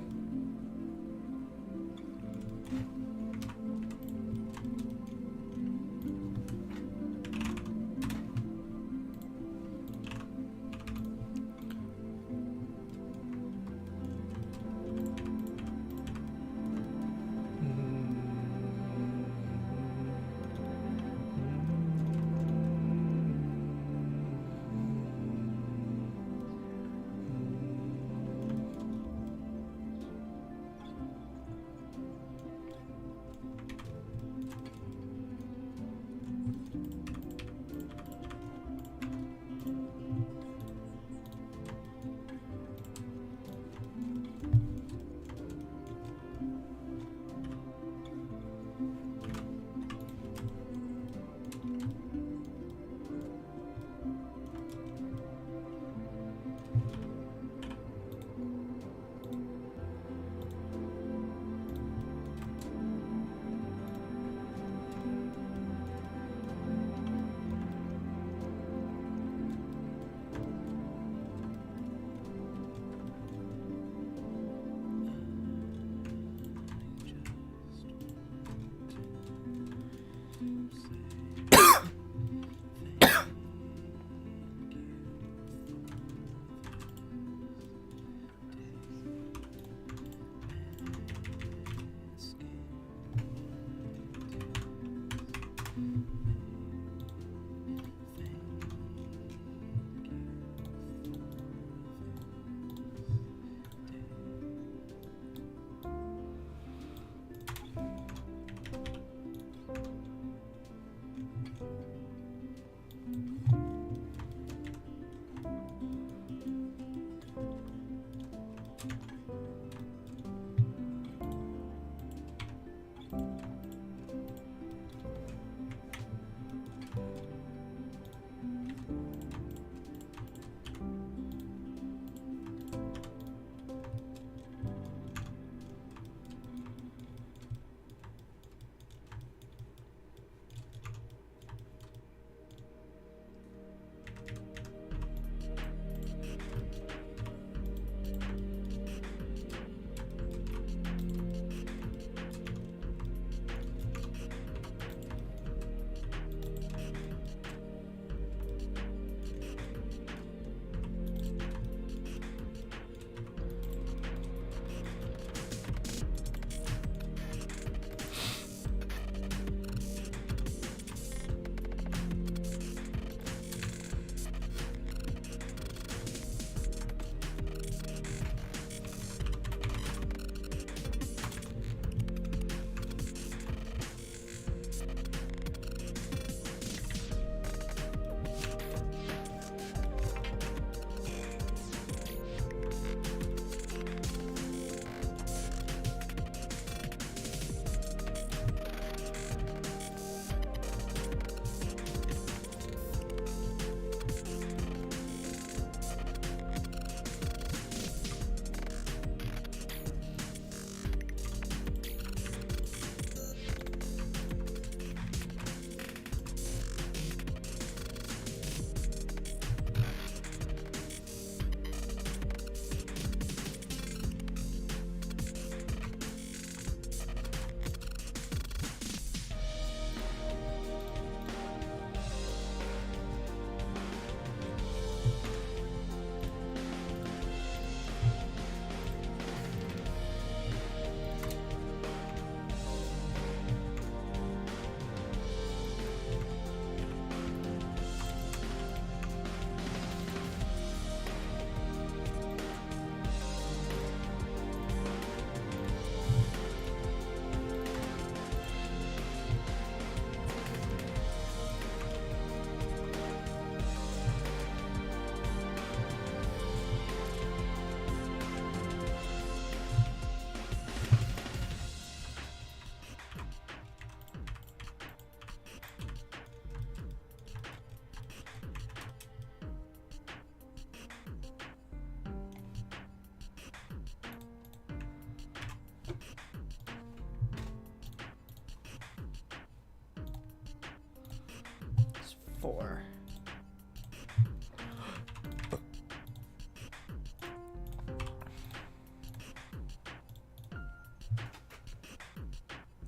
4.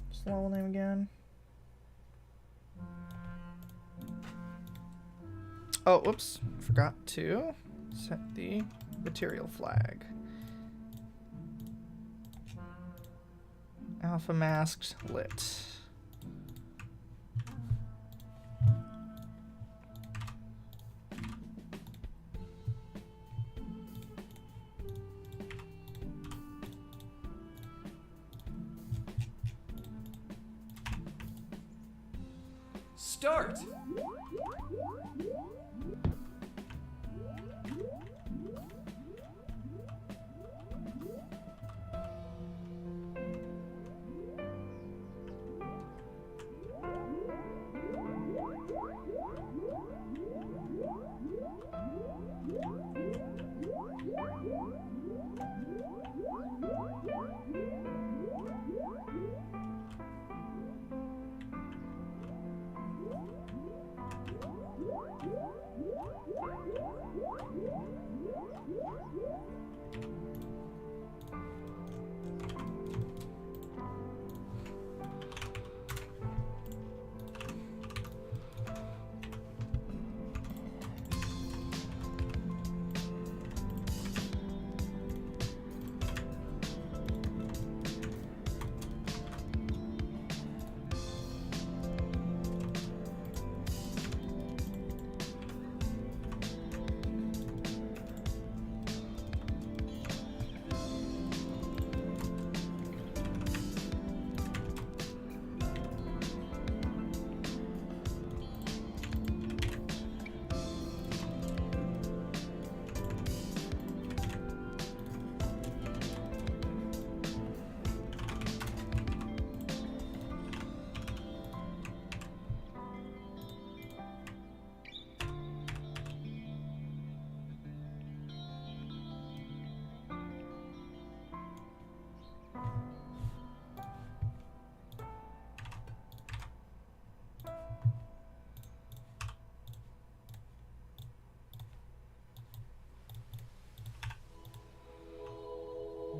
What's the level name again? Oh, whoops. Forgot to set the material flag. Alpha masked lit.
Start!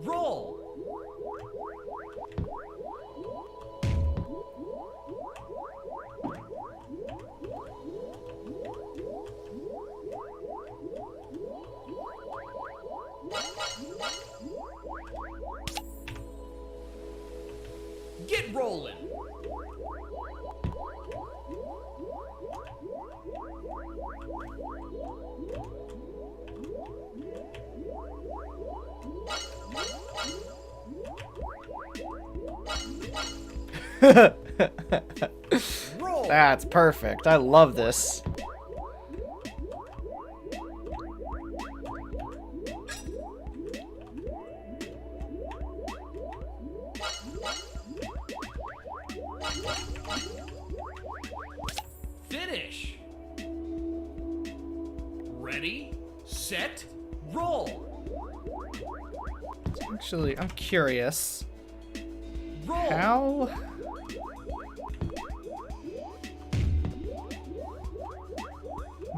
Roll! Get rolling! Roll.
That's perfect. I love this.
Finish! Ready, set, roll!
Actually, I'm curious.
Roll!
How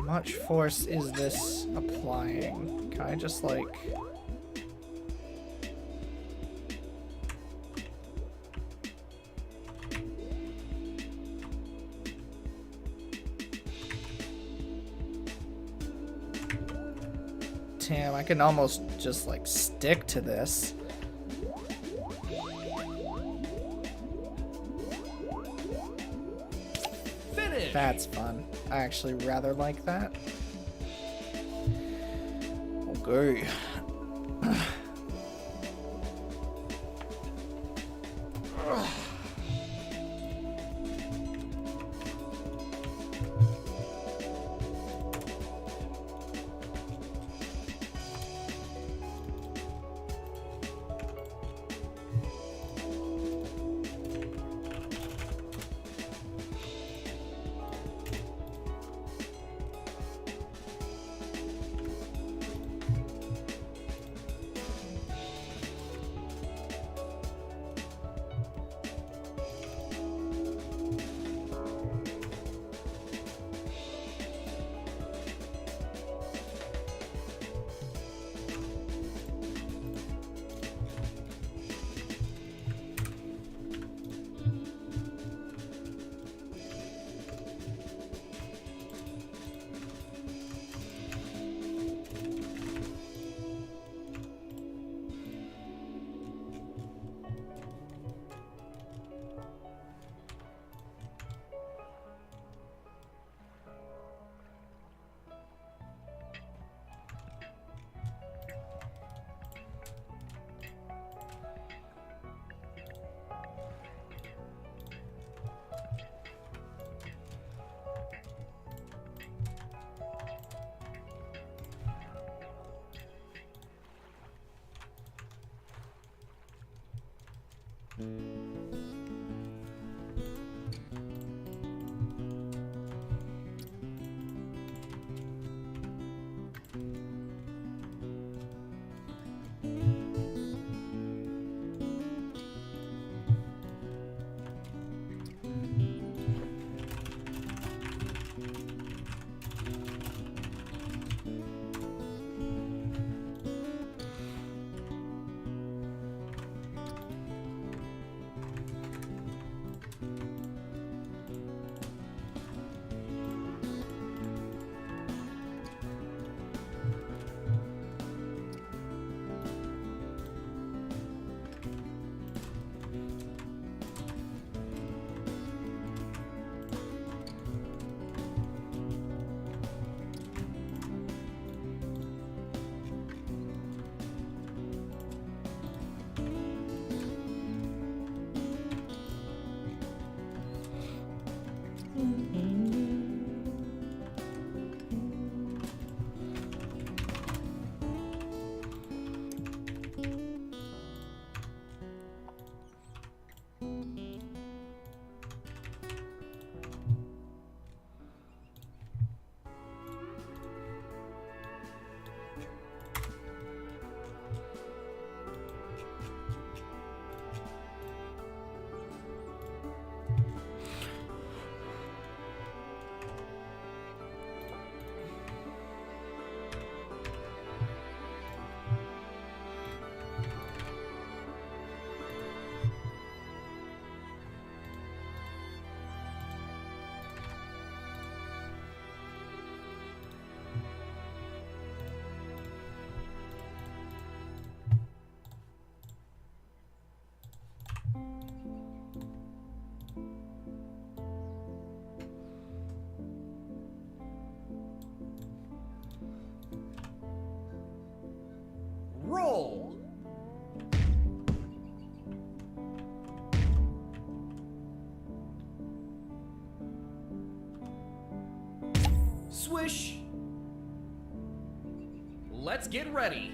much force is this applying? Can I just like... Damn, I can almost just like stick to this.
Finish!
That's fun. I actually rather like that. Okay.
Roll! Swish! Let's get ready.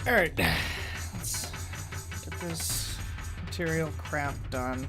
Alright, let's get this material crap done.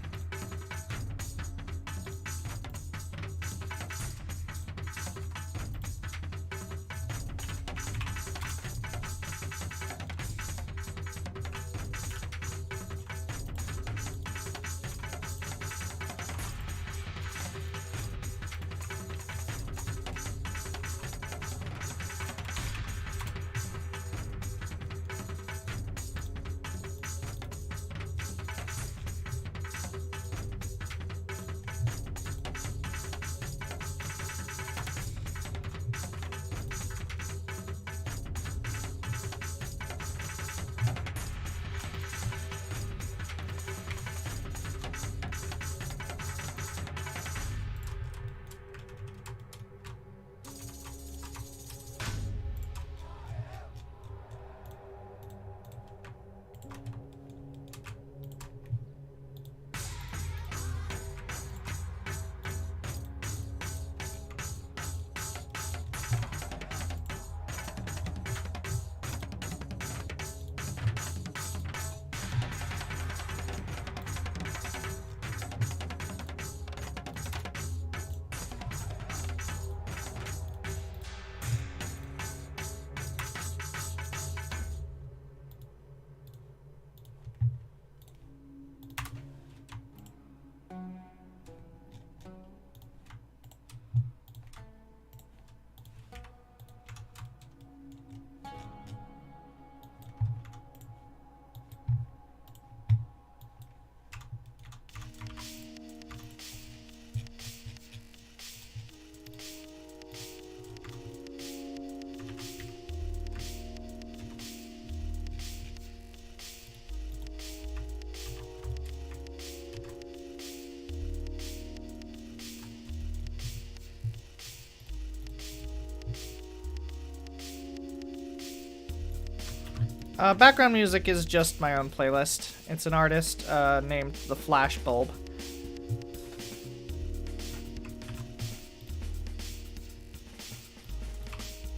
Background music is just my own playlist. It's an artist named The Flashbulb.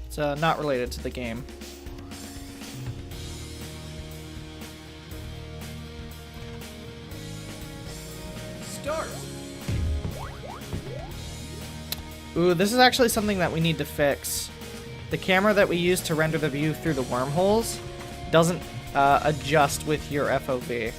It's not related to the game.
Start.
Ooh, this is actually something that we need to fix. The camera that we use to render the view through the wormholes doesn't adjust with your FOV.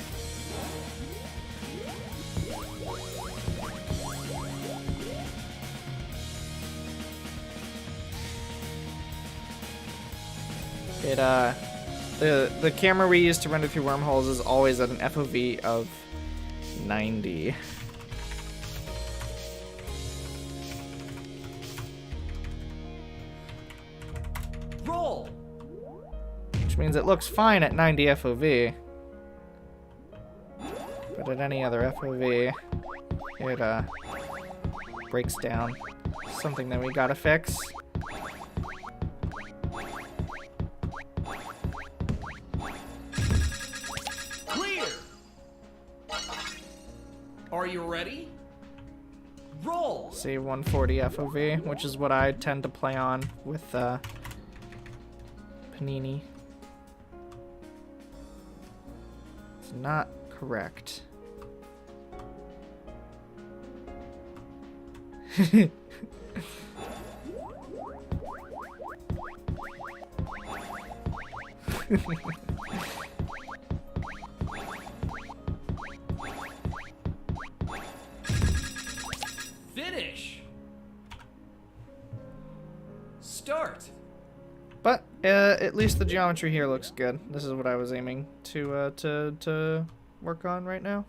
The camera we use to render through wormholes is always at an FOV of 90.
Roll.
Which means it looks fine at 90 FOV. But at any other FOV, it breaks down. Something that we gotta fix.
Clear. Are you ready? Roll.
See, 140 FOV, which is what I tend to play on with Panini. It's not correct.
Finish. Start.
But at least the geometry here looks good. This is what I was aiming to work on right now.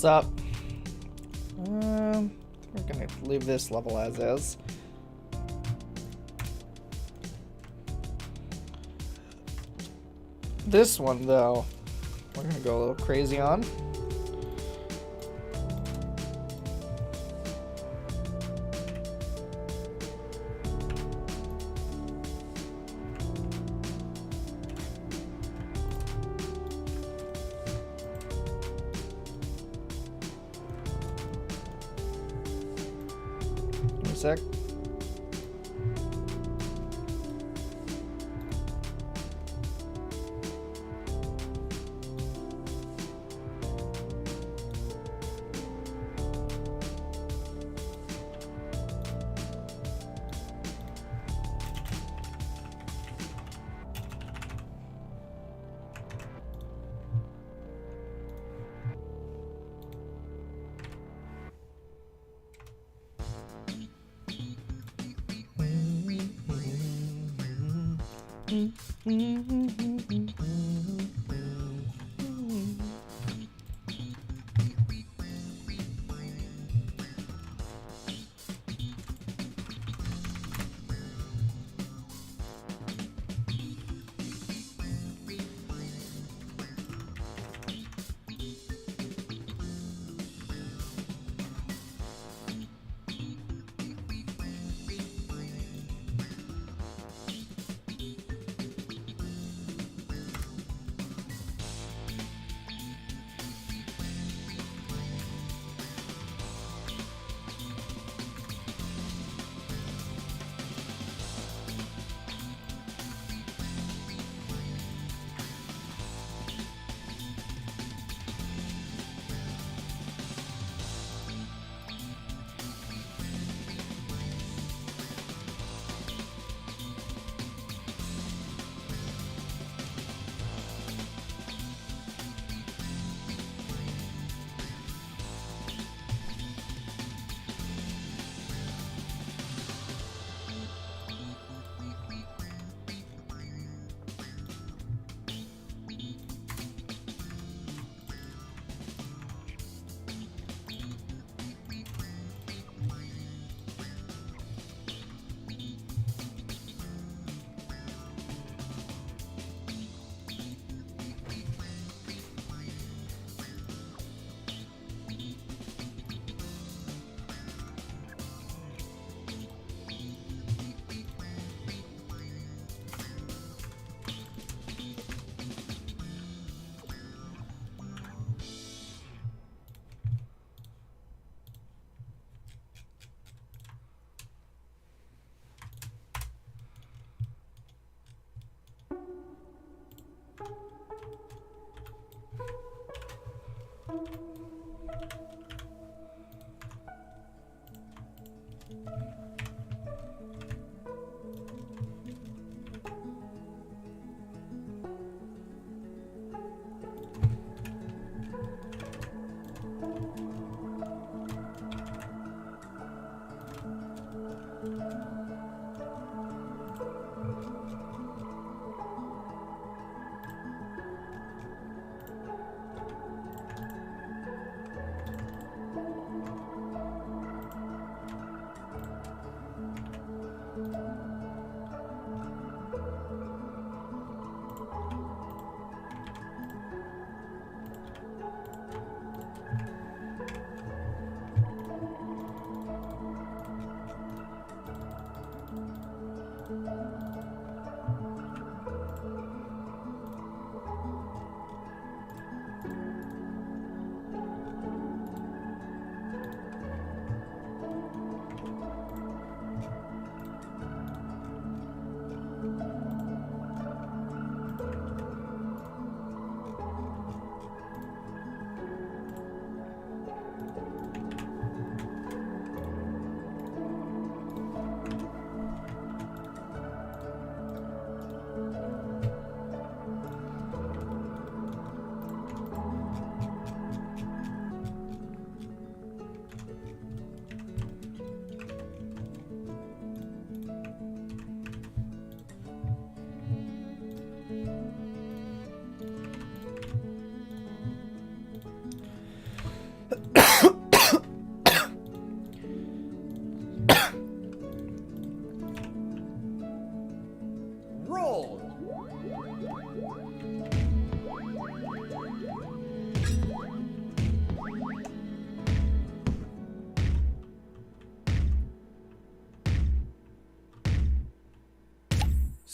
What's up? We're gonna leave this level as is. This one, though, we're gonna go a little crazy on. Give me a sec.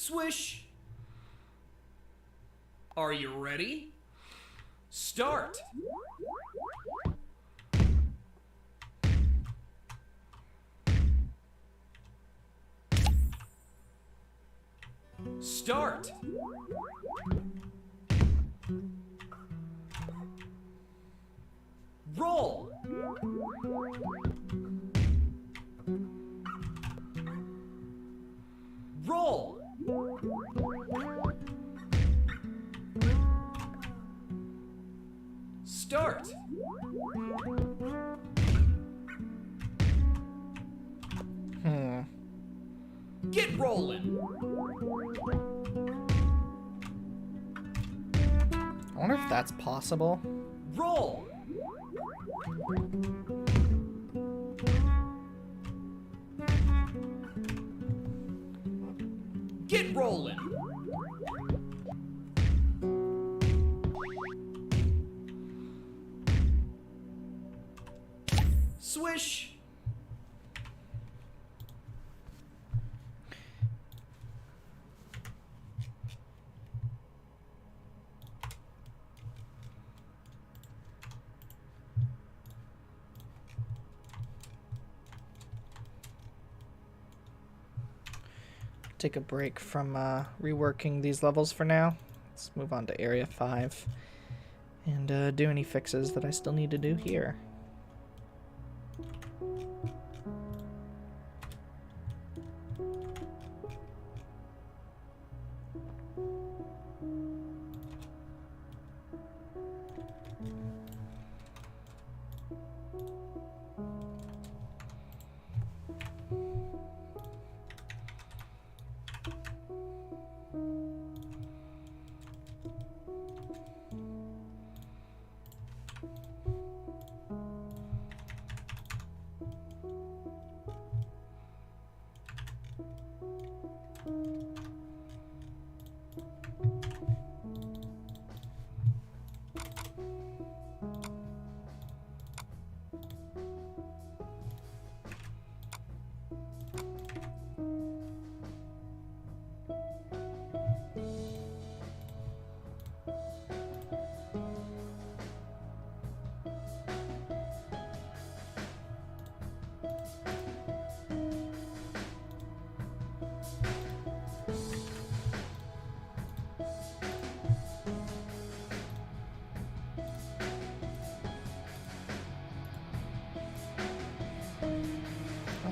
Swish. Are you ready? Start. Start. Roll. Roll. Start. Get rolling.
I wonder if that's possible.
Roll. Get rolling. Swish.
Take a break from reworking these levels for now. Let's move on to Area 5 and do any fixes that I still need to do here.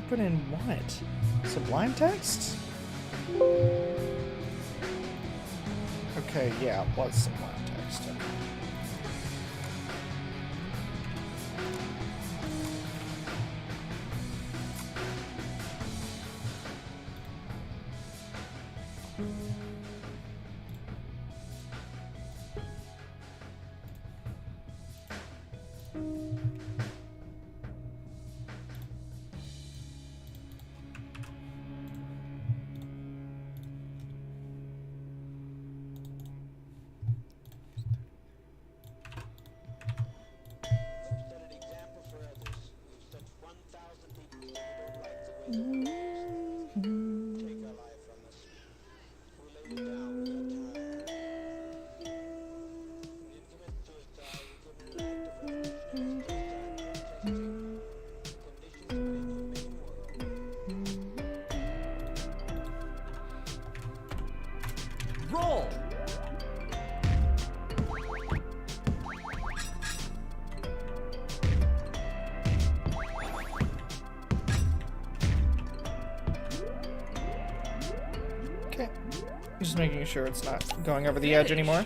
Put in what? Sublime text? Okay, yeah, it was sublime text.
Roll.
Okay. Just making sure it's not going over the edge anymore.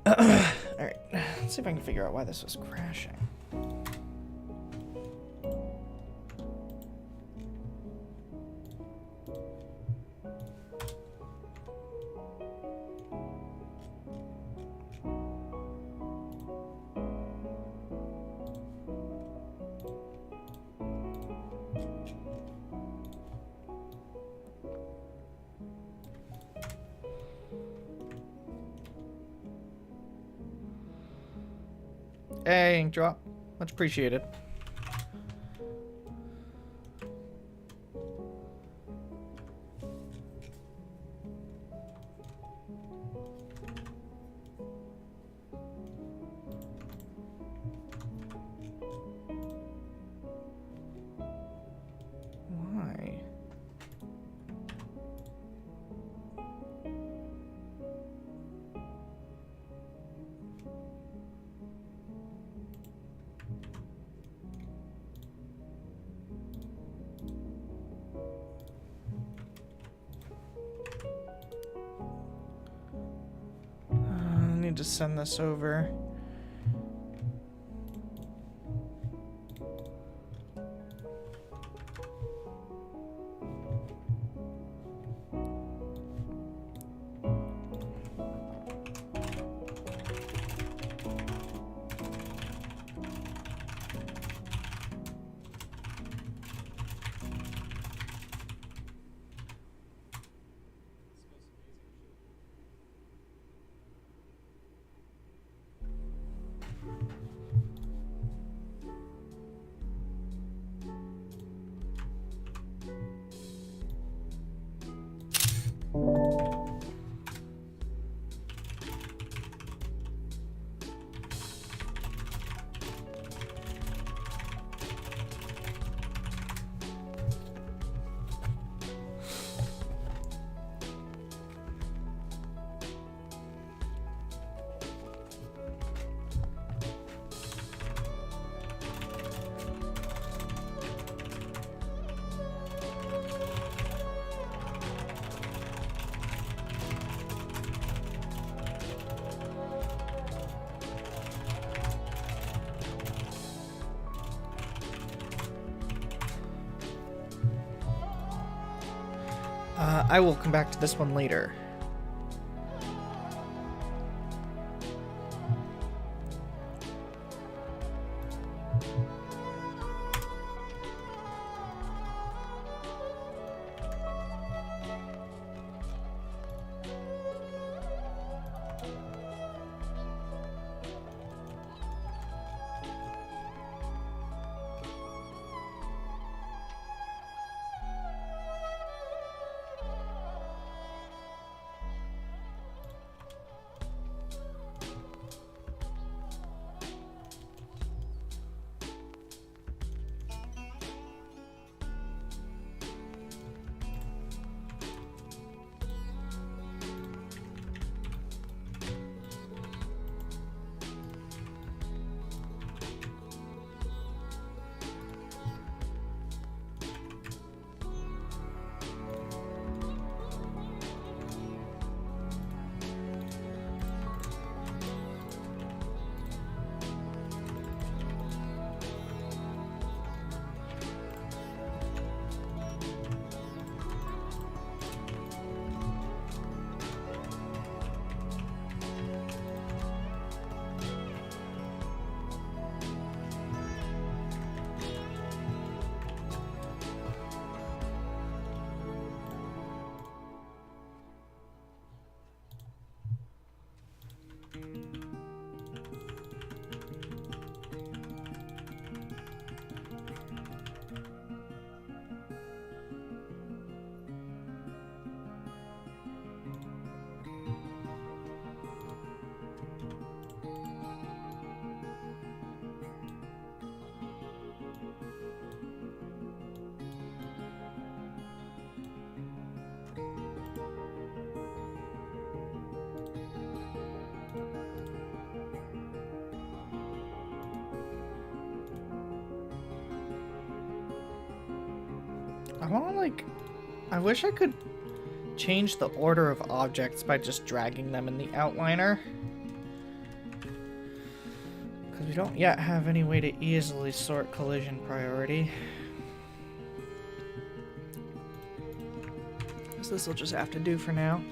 Alright, let's see if I can figure out why this was crashing. Hey, ink drop. Much appreciated. Why? I need to send this over. I will come back to this one later. I want to, like... I wish I could change the order of objects by just dragging them in the outliner. Because we don't yet have any way to easily sort collision priority. So this will just have to do for now.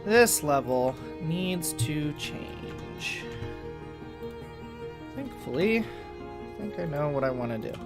This level needs to change. Thankfully, I think I know what I want to do.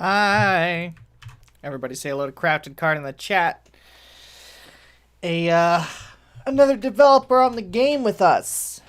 Hi. Everybody say hello to Crafted Card in the chat. Another developer on the game with us.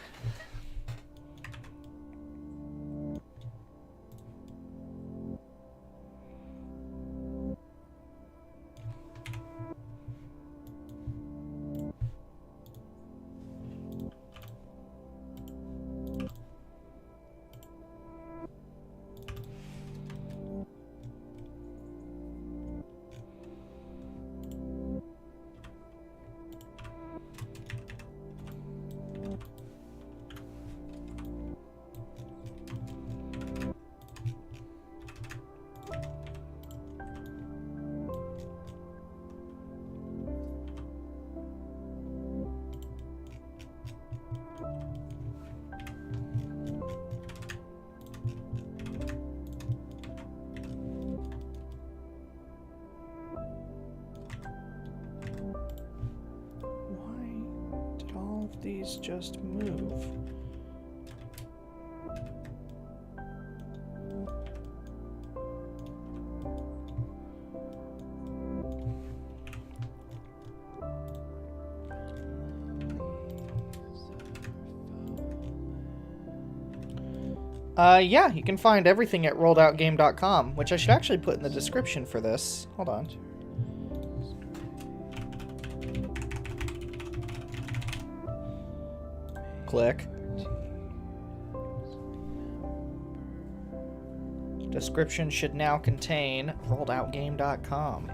These just move. Yeah, you can find everything at rolledoutgame.com, which I should actually put in the description for this. Hold on. Click. Description should now contain rolledoutgame.com.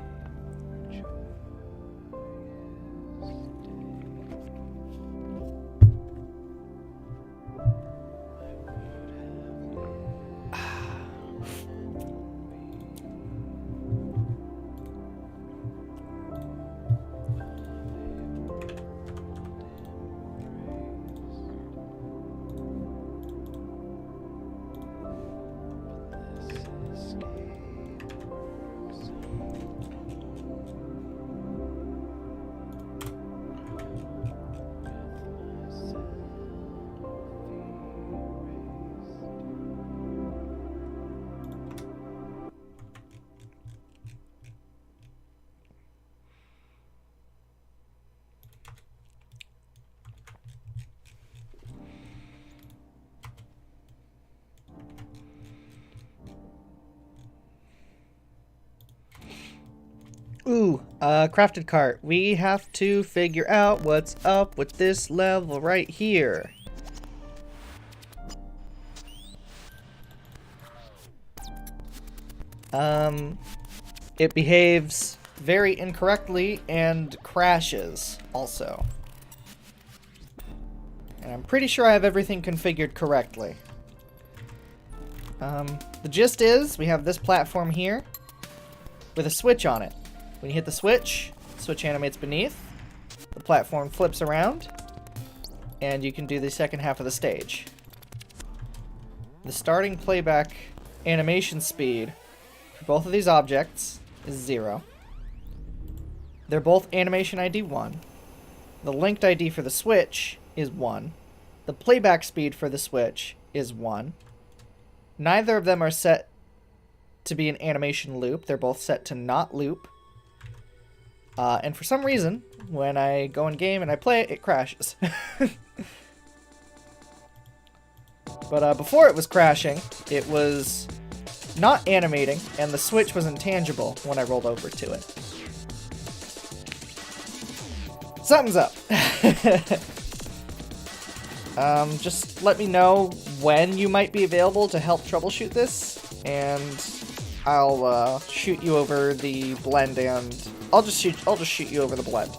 Ooh, crafted cart. We have to figure out what's up with this level right here. It behaves very incorrectly and crashes also. And I'm pretty sure I have everything configured correctly. The gist is, we have this platform here with a switch on it. When you hit the switch animates beneath, the platform flips around, and you can do the second half of the stage. The starting playback animation speed for both of these objects is 0. They're both animation ID 1. The linked ID for the switch is 1. The playback speed for the switch is 1. Neither of them are set to be an animation loop. They're both set to not loop. And for some reason, when I go in game and I play it, it crashes. But before it was crashing, it was not animating, and the switch was intangible when I rolled over to it. Something's up. Just let me know when you might be available to help troubleshoot this, and I'll shoot you over the blend, and I'll just shoot you over the blend.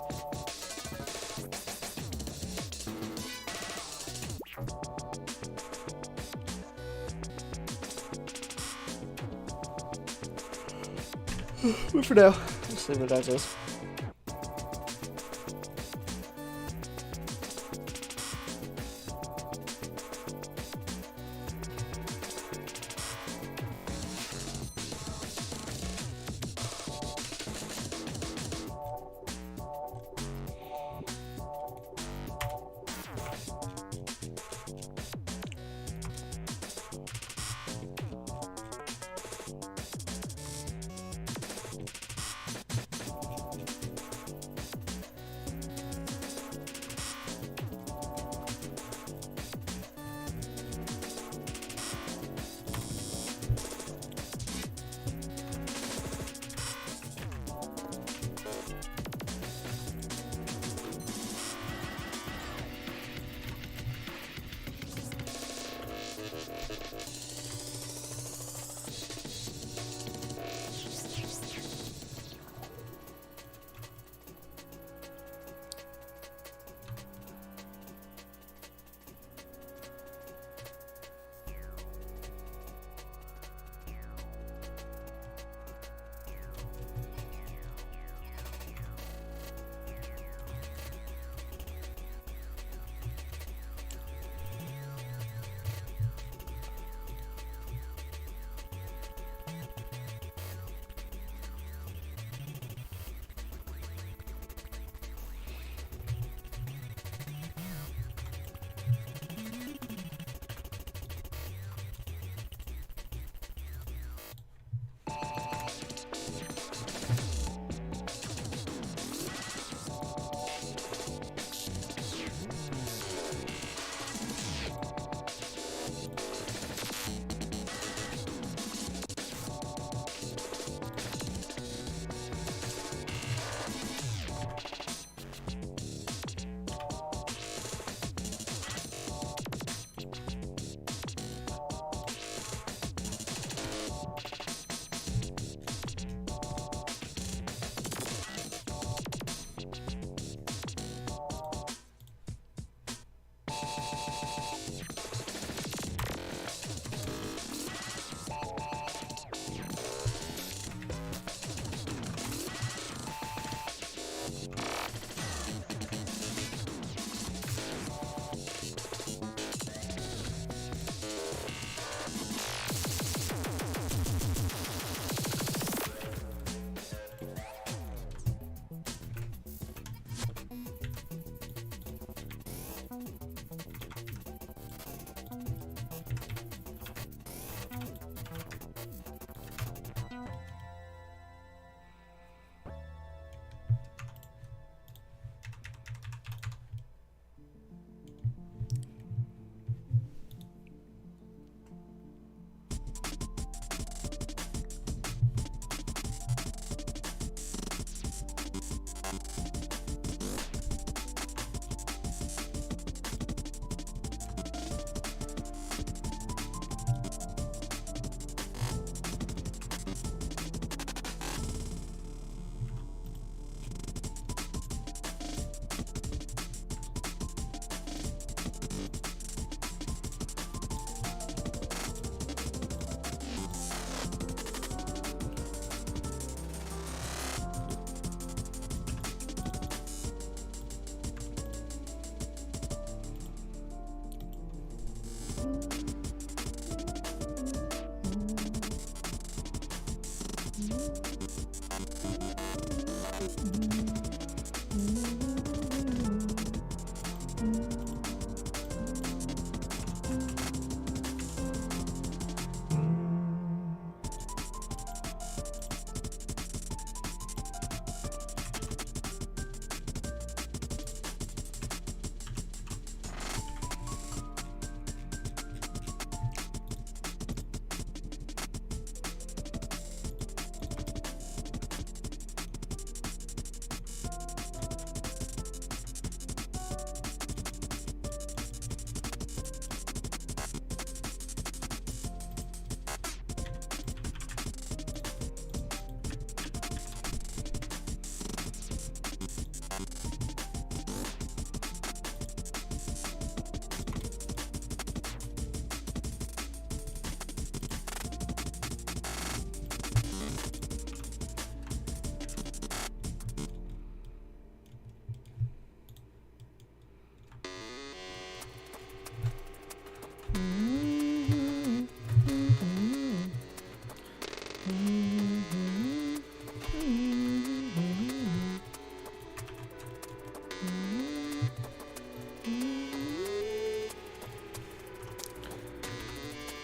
But for now, let's leave it as is.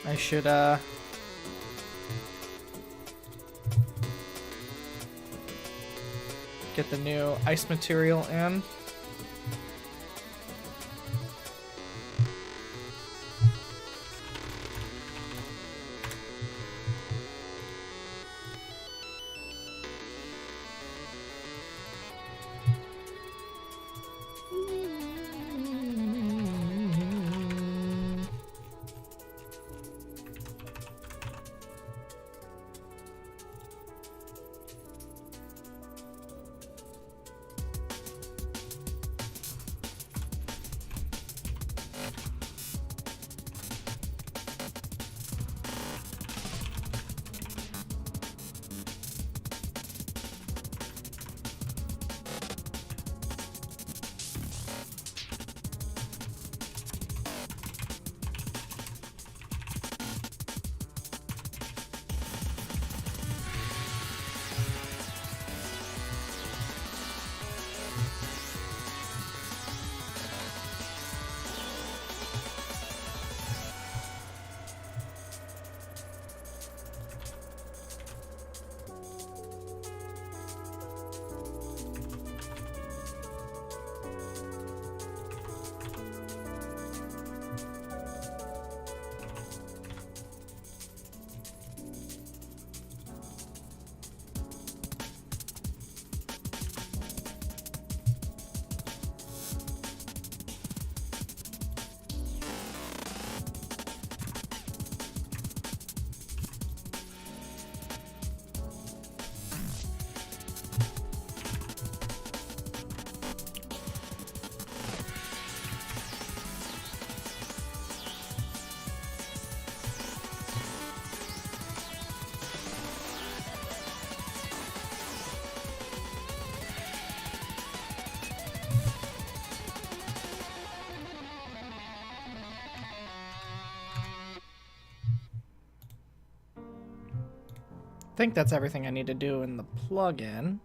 I should, get the new ice material in. I think that's everything I need to do in the plugin.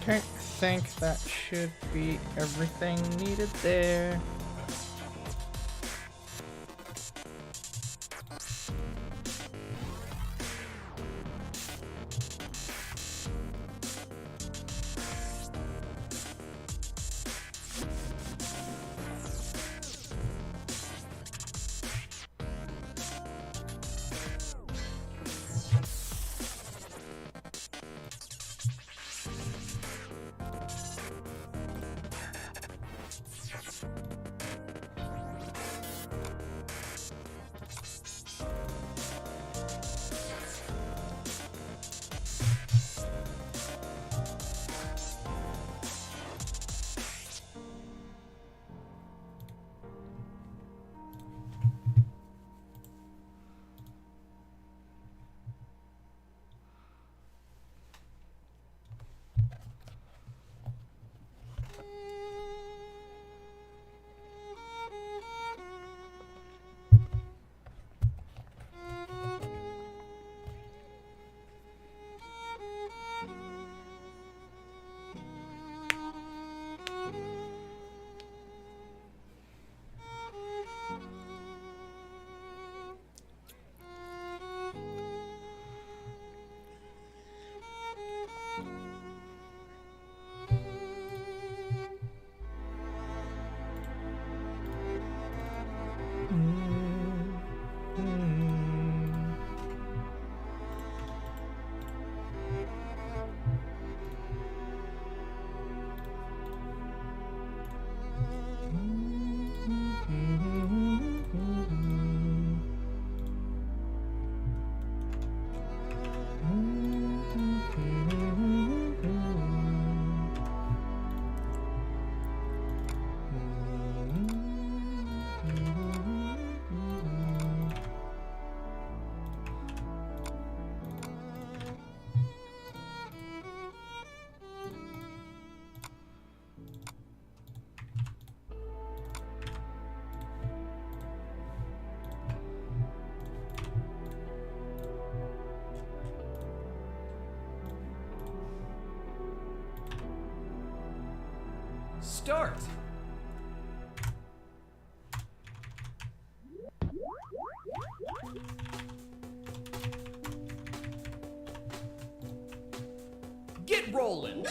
Okay, I think that should be everything needed there.
Start. Get rolling.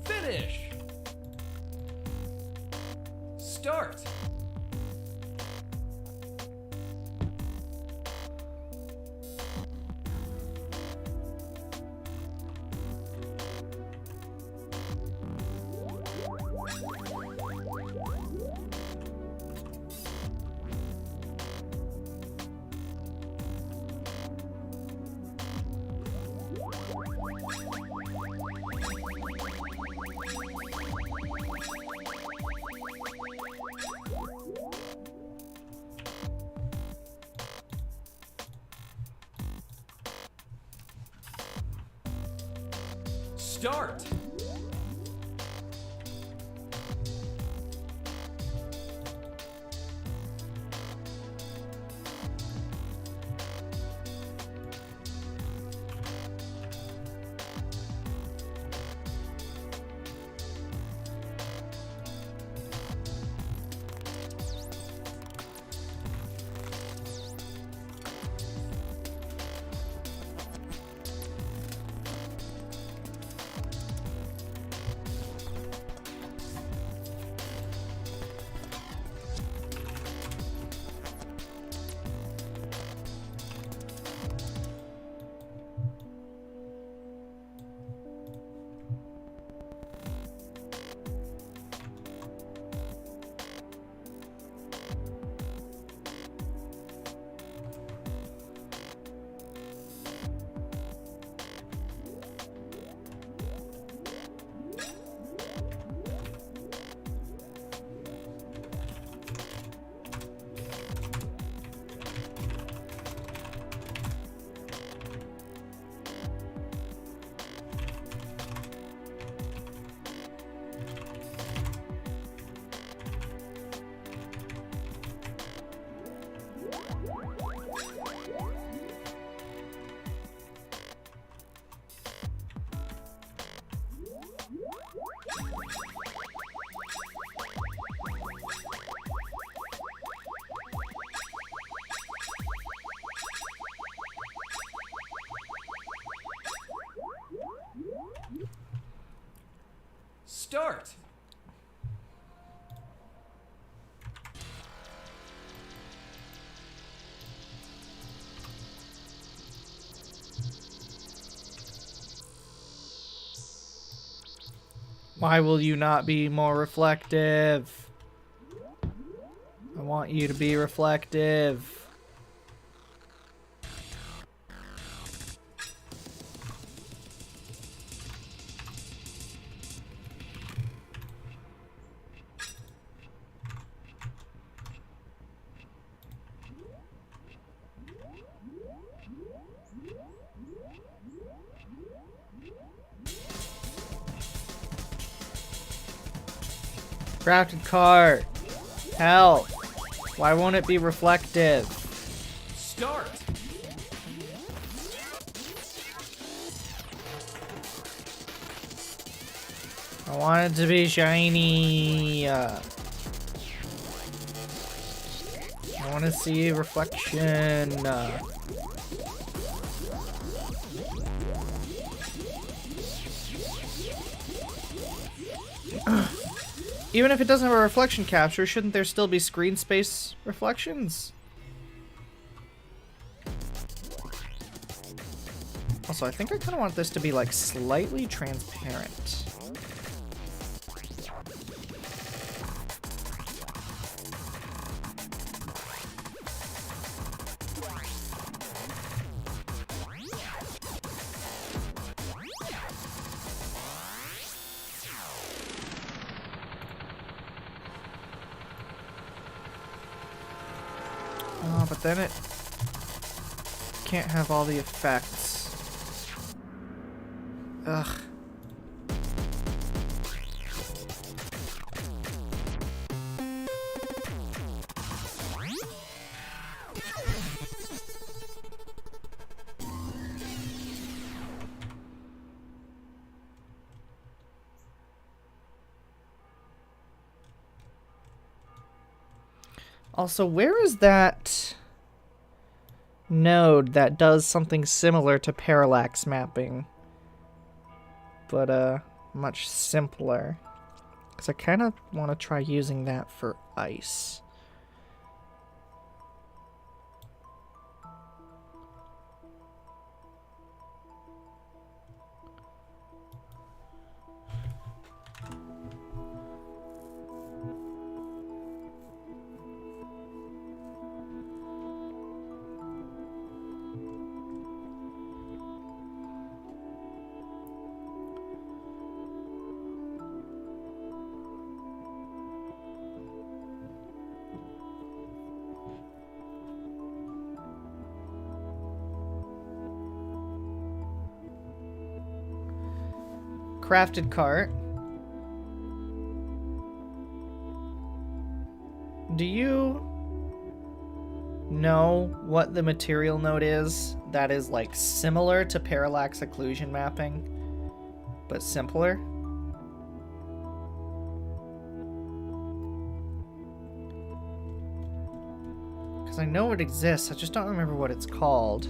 Finish. Start. Start. Start.
Why will you not be more reflective? I want you to be reflective. Crafted cart. Help. Why won't it be reflective?
Start.
I want it to be shiny. I want to see reflection. Even if it doesn't have a reflection capture, shouldn't there still be screen space reflections? Also, I think I kind of want this to be like slightly transparent. Oh, but then it can't have all the effects. Ugh. Also, where is that node that does something similar to parallax mapping, but much simpler? Because I kind of want to try using that for ice. Crafted cart. Do you know what the material node is that is like similar to parallax occlusion mapping, but simpler? Because I know it exists, I just don't remember what it's called.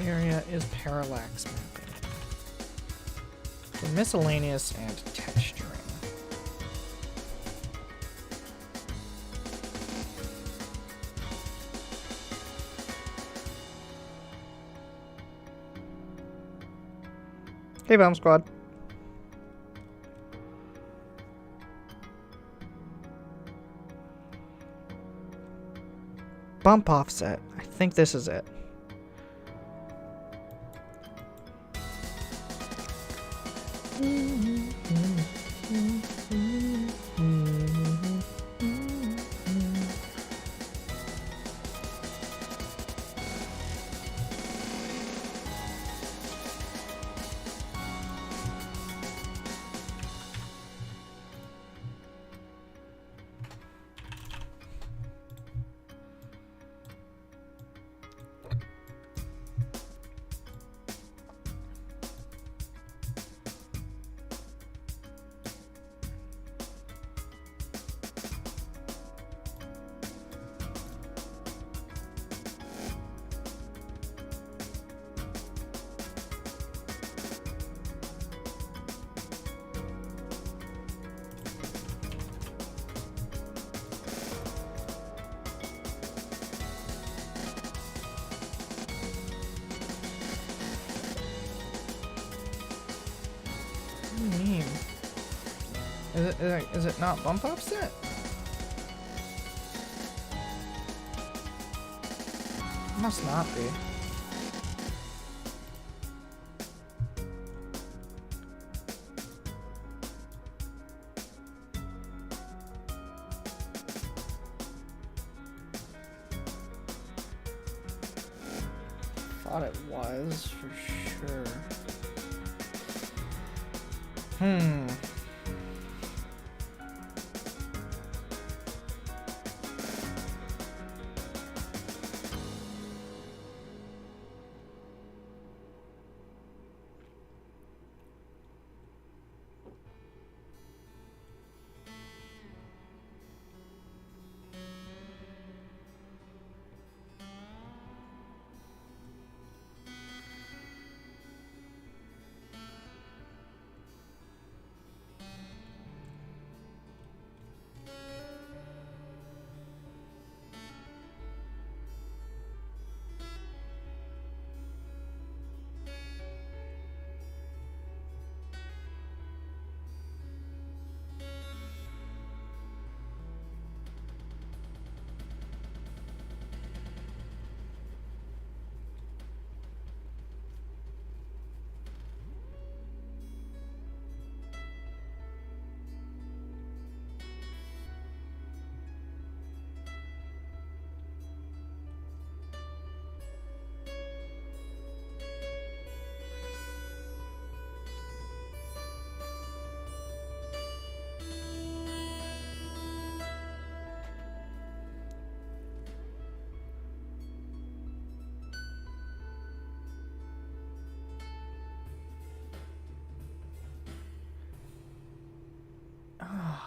Area is parallax mapping. For miscellaneous and texturing. Hey, Bomb Squad. Bump offset. I think this is it. Is it not bump offset? Must not be. Thought it was for sure.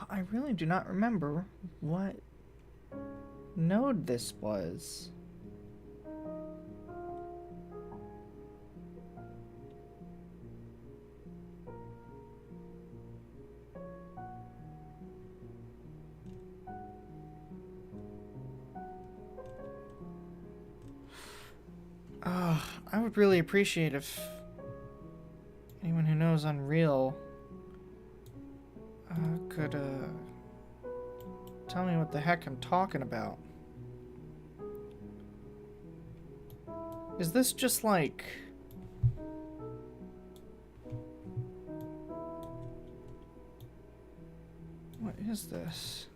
I really do not remember what node this was. I would really appreciate if anyone who knows Unreal could tell me what the heck I'm talking about. Is this just like... What is this?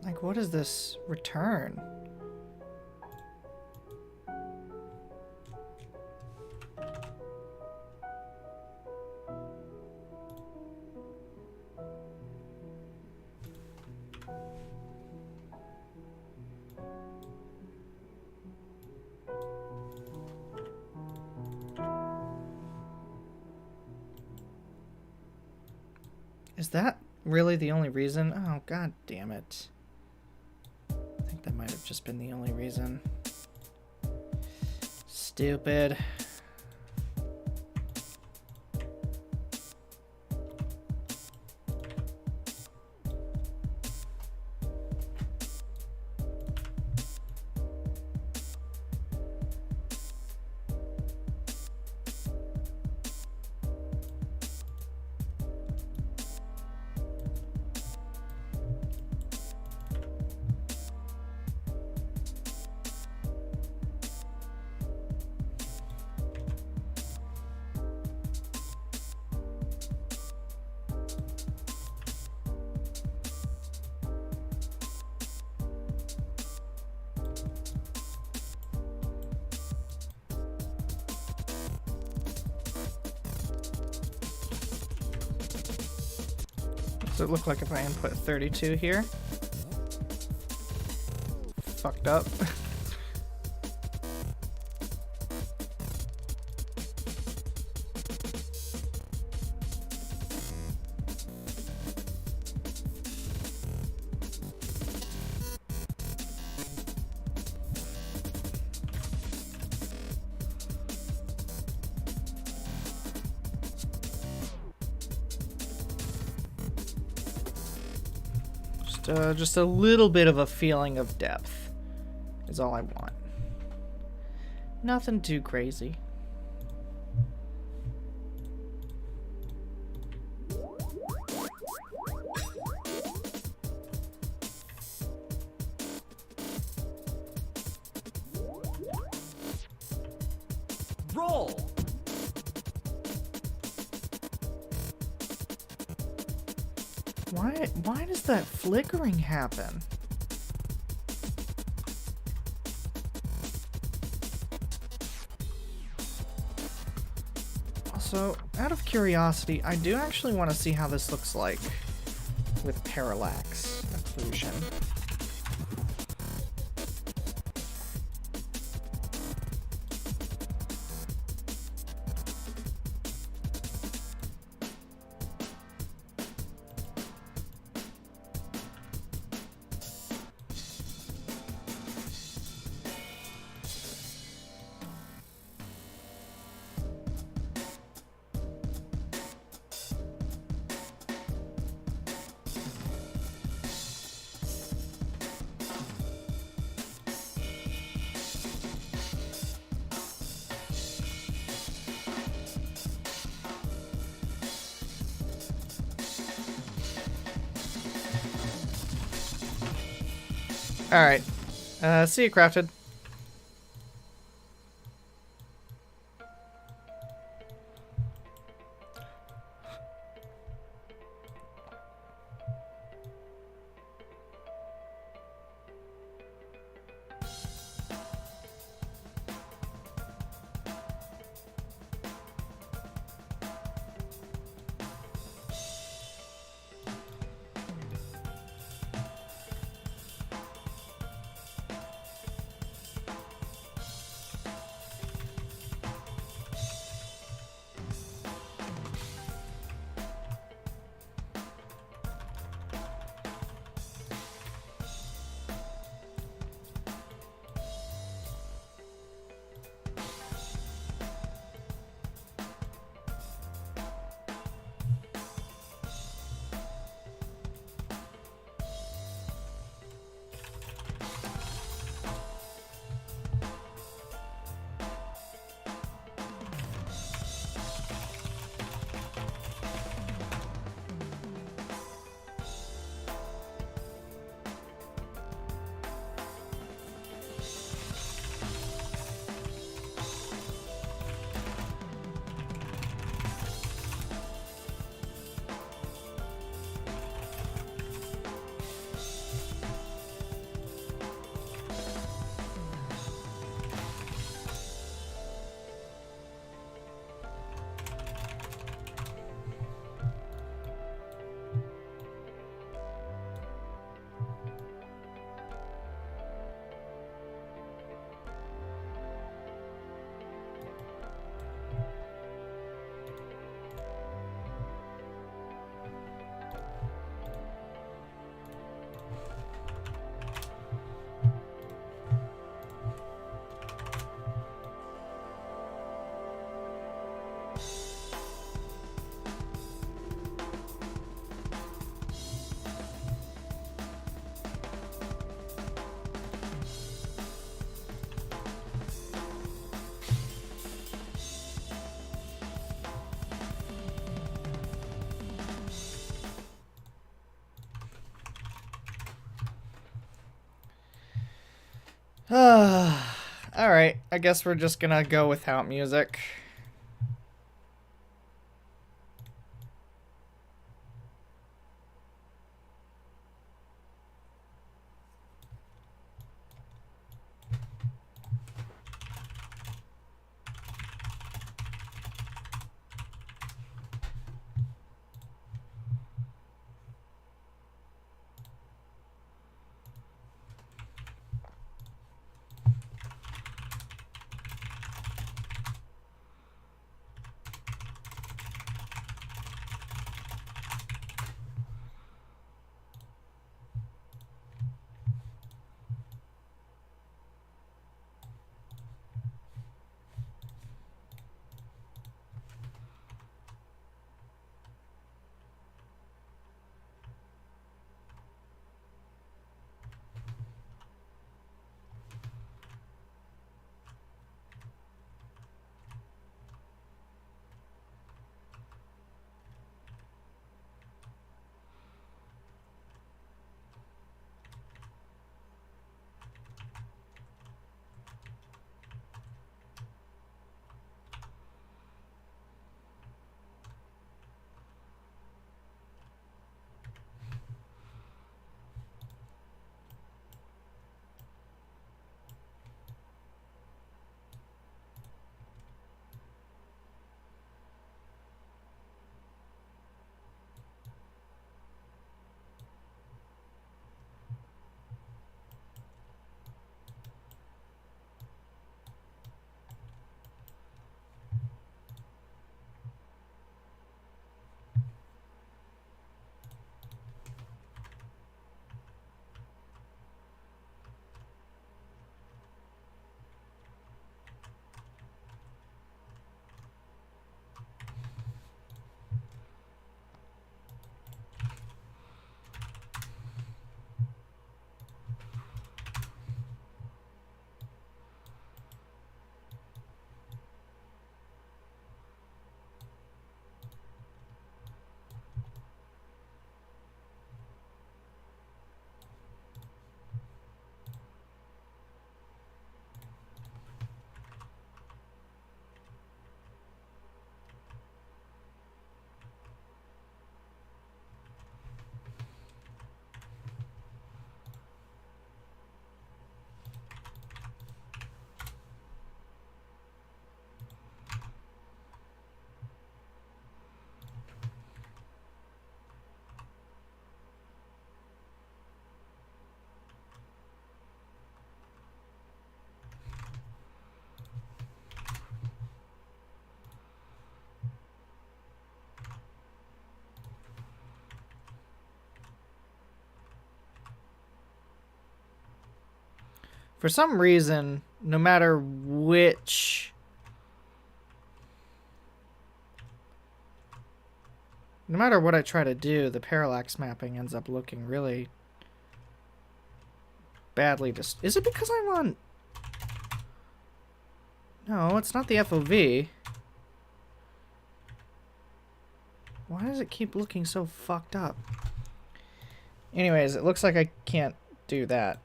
Like, what is this return? Is that really the only reason? Oh, god damn it. I think that might have just been the only reason. Stupid. Does it look like if I input 32 here? Fucked up. Just a little bit of a feeling of depth. is all I want. Nothing too crazy.
Roll!
Why does that flickering happen? Also, out of curiosity, I do actually want to see how this looks like with parallax occlusion. Alright. See you, Crafted. Alright, I guess we're just gonna go without music. For some reason, no matter which... No matter what I try to do, the parallax mapping ends up looking really badly Is it because I'm on... No, it's not the FOV. Why does it keep looking so fucked up? Anyways, it looks like I can't do that.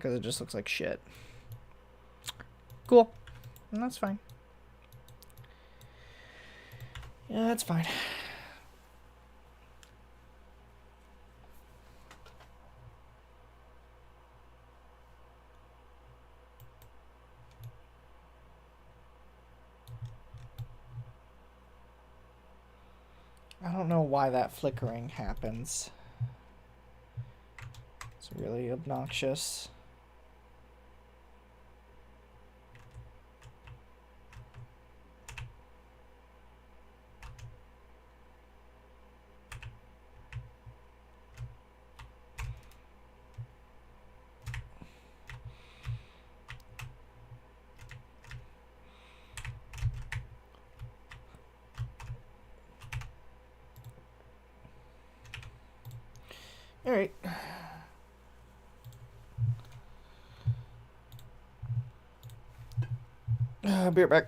Because it just looks like shit. Cool. And that's fine. Yeah, that's fine. I don't know why that flickering happens. It's really obnoxious. Alright. Be right back.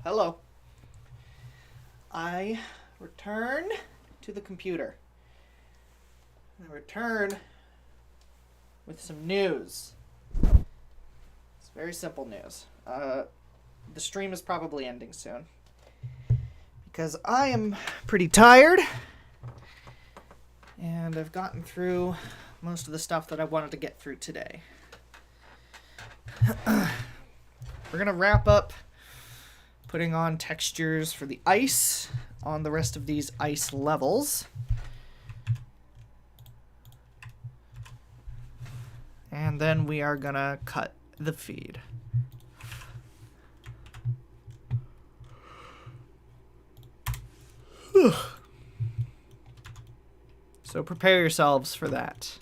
Hello. I return to the computer. I return with some news. It's very simple news. The stream is probably ending soon because I am pretty tired and I've gotten through most of the stuff that I wanted to get through today. We're gonna wrap up putting on textures for the ice on the rest of these ice levels. And then we are gonna cut the feed. So prepare yourselves for that.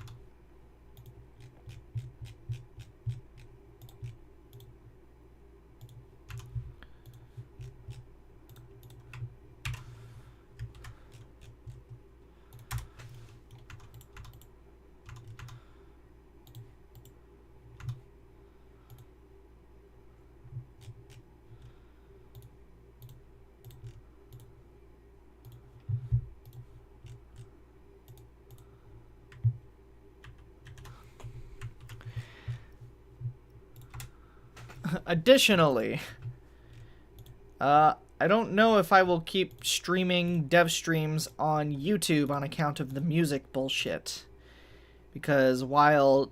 Additionally, I don't know if I will keep streaming dev streams on YouTube on account of the music bullshit. Because while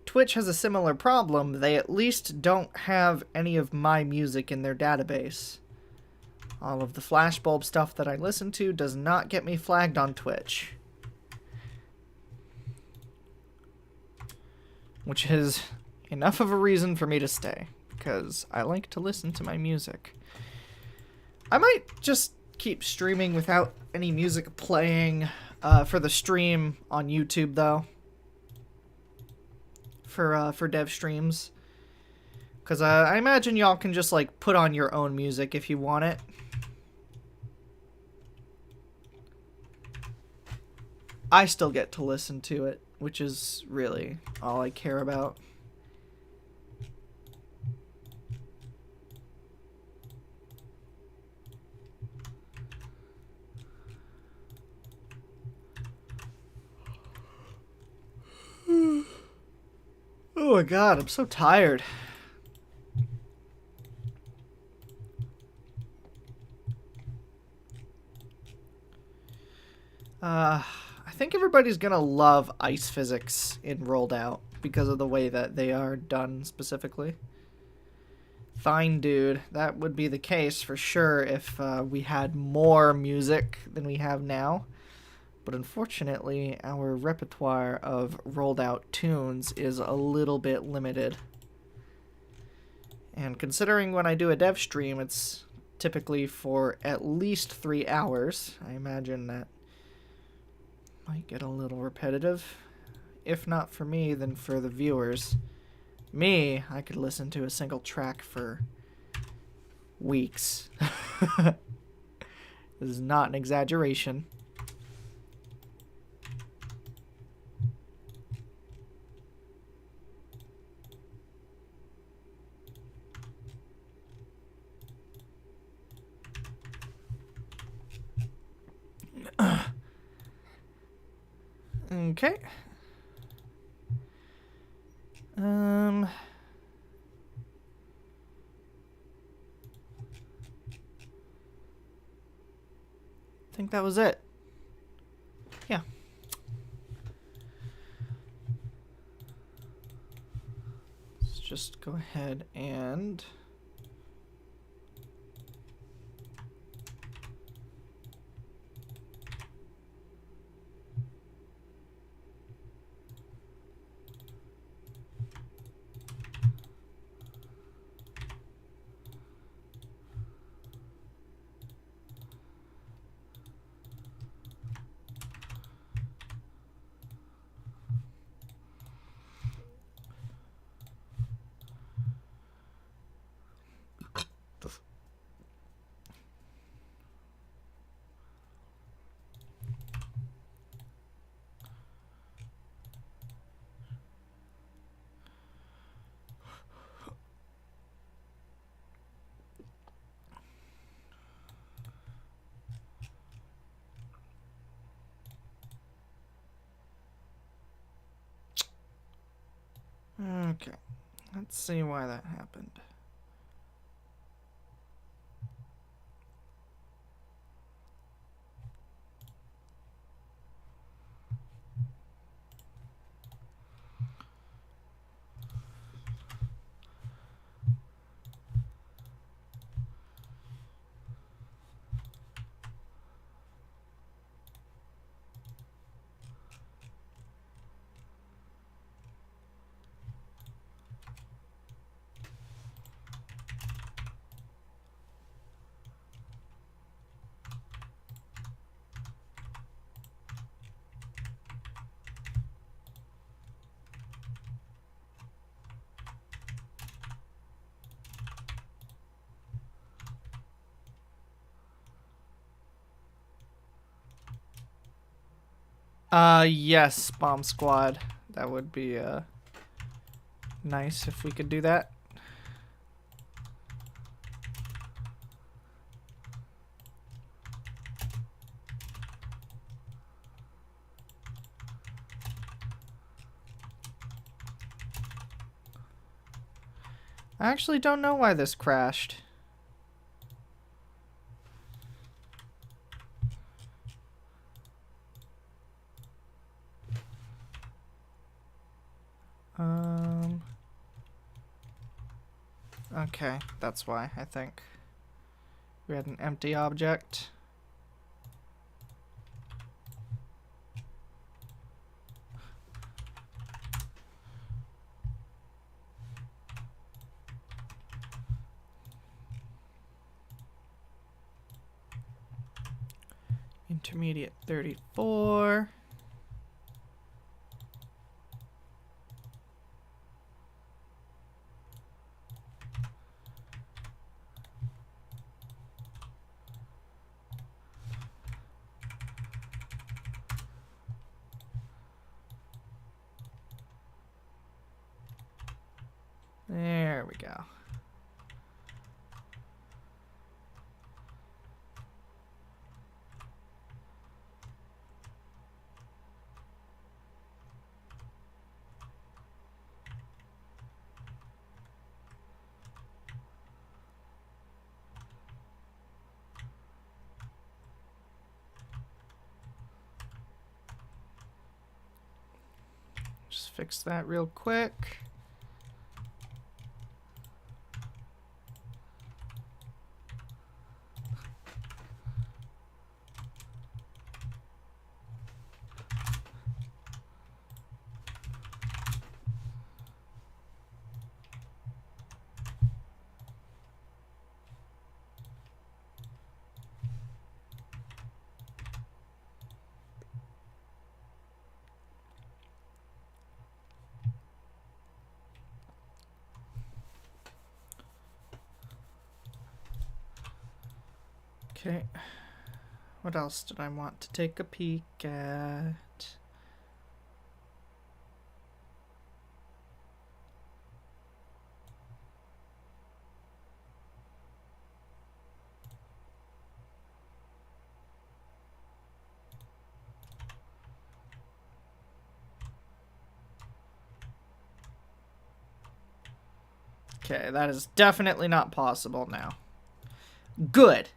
Twitch has a similar problem, they at least don't have any of my music in their database. All of the flashbulb stuff that I listen to does not get me flagged on Twitch. Which is enough of a reason for me to stay, because I like to listen to my music. I might just keep streaming without any music playing for the stream on YouTube, though. For dev streams. Because I imagine y'all can just, like, put on your own music if you want it. I still get to listen to it, which is really all I care about. Oh my god, I'm so tired. I think everybody's gonna love ice physics in Rolled Out because of the way that they are done specifically. Fine, dude. That would be the case for sure if we had more music than we have now. But unfortunately, our repertoire of rolled out tunes is a little bit limited. And considering when I do a dev stream, it's typically for at least 3 hours, I imagine that might get a little repetitive. If not for me, then for the viewers. Me, I could listen to a single track for weeks. This is not an exaggeration. Okay. I think that was it. Yeah. Let's just go ahead and Okay. Let's see why that happened. Yes, Bomb Squad. That would be, nice if we could do that. I actually don't know why this crashed. Okay, that's why, I think. We had an empty object. Intermediate 34. There we go. Just fix that real quick. Okay. What else did I want to take a peek at? Okay, that is definitely not possible now. Good.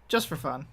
Just for fun.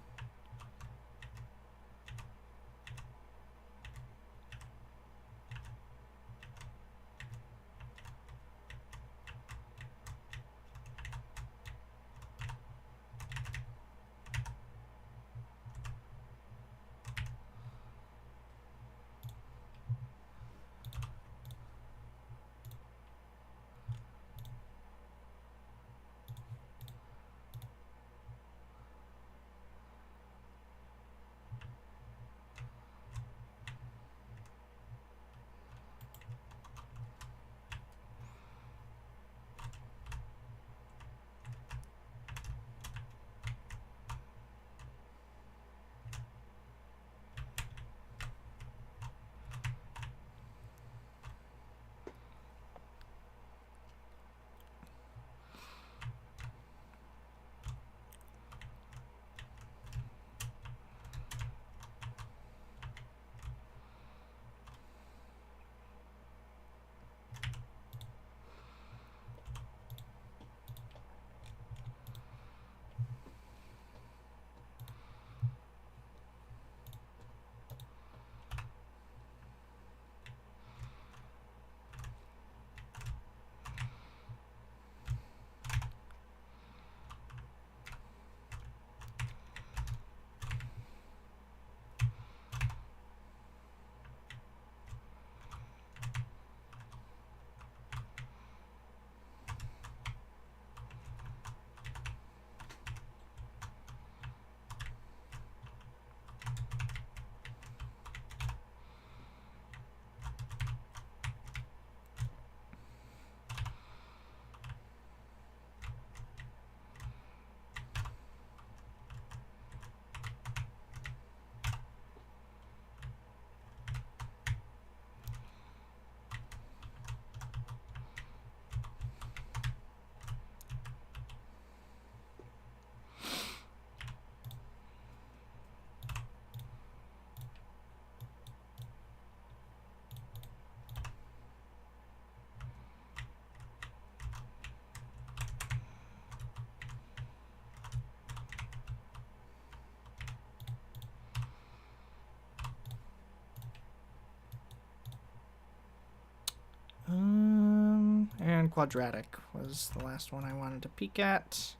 quadratic was the last one I wanted to peek at.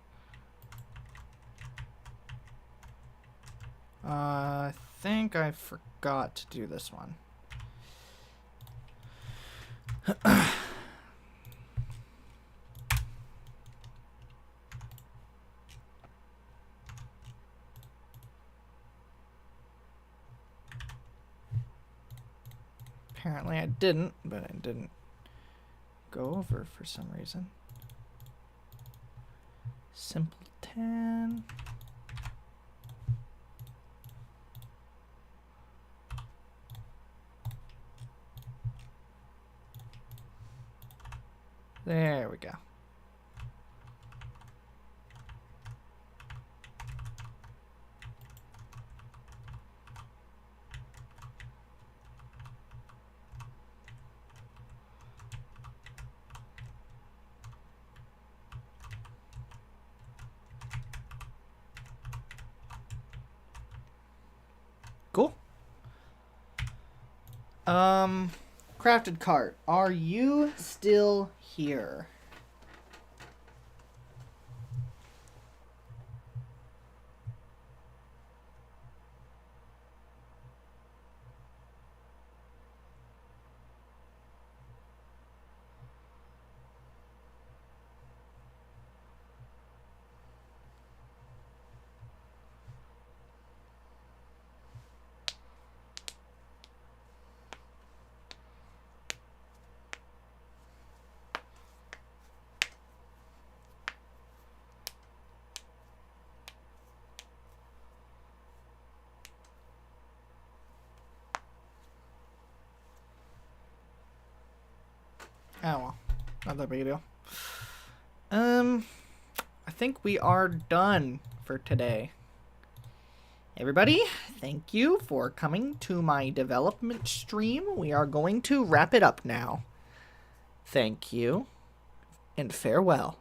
I think I forgot to do this one. Apparently I didn't, but I didn't go over for some reason. Simpleton. There we go. Cool. Crafted cart. Are you still here? Oh well, not that big a deal. I think we are done for today. Everybody, thank you for coming to my development stream. We are going to wrap it up now. Thank you, and farewell.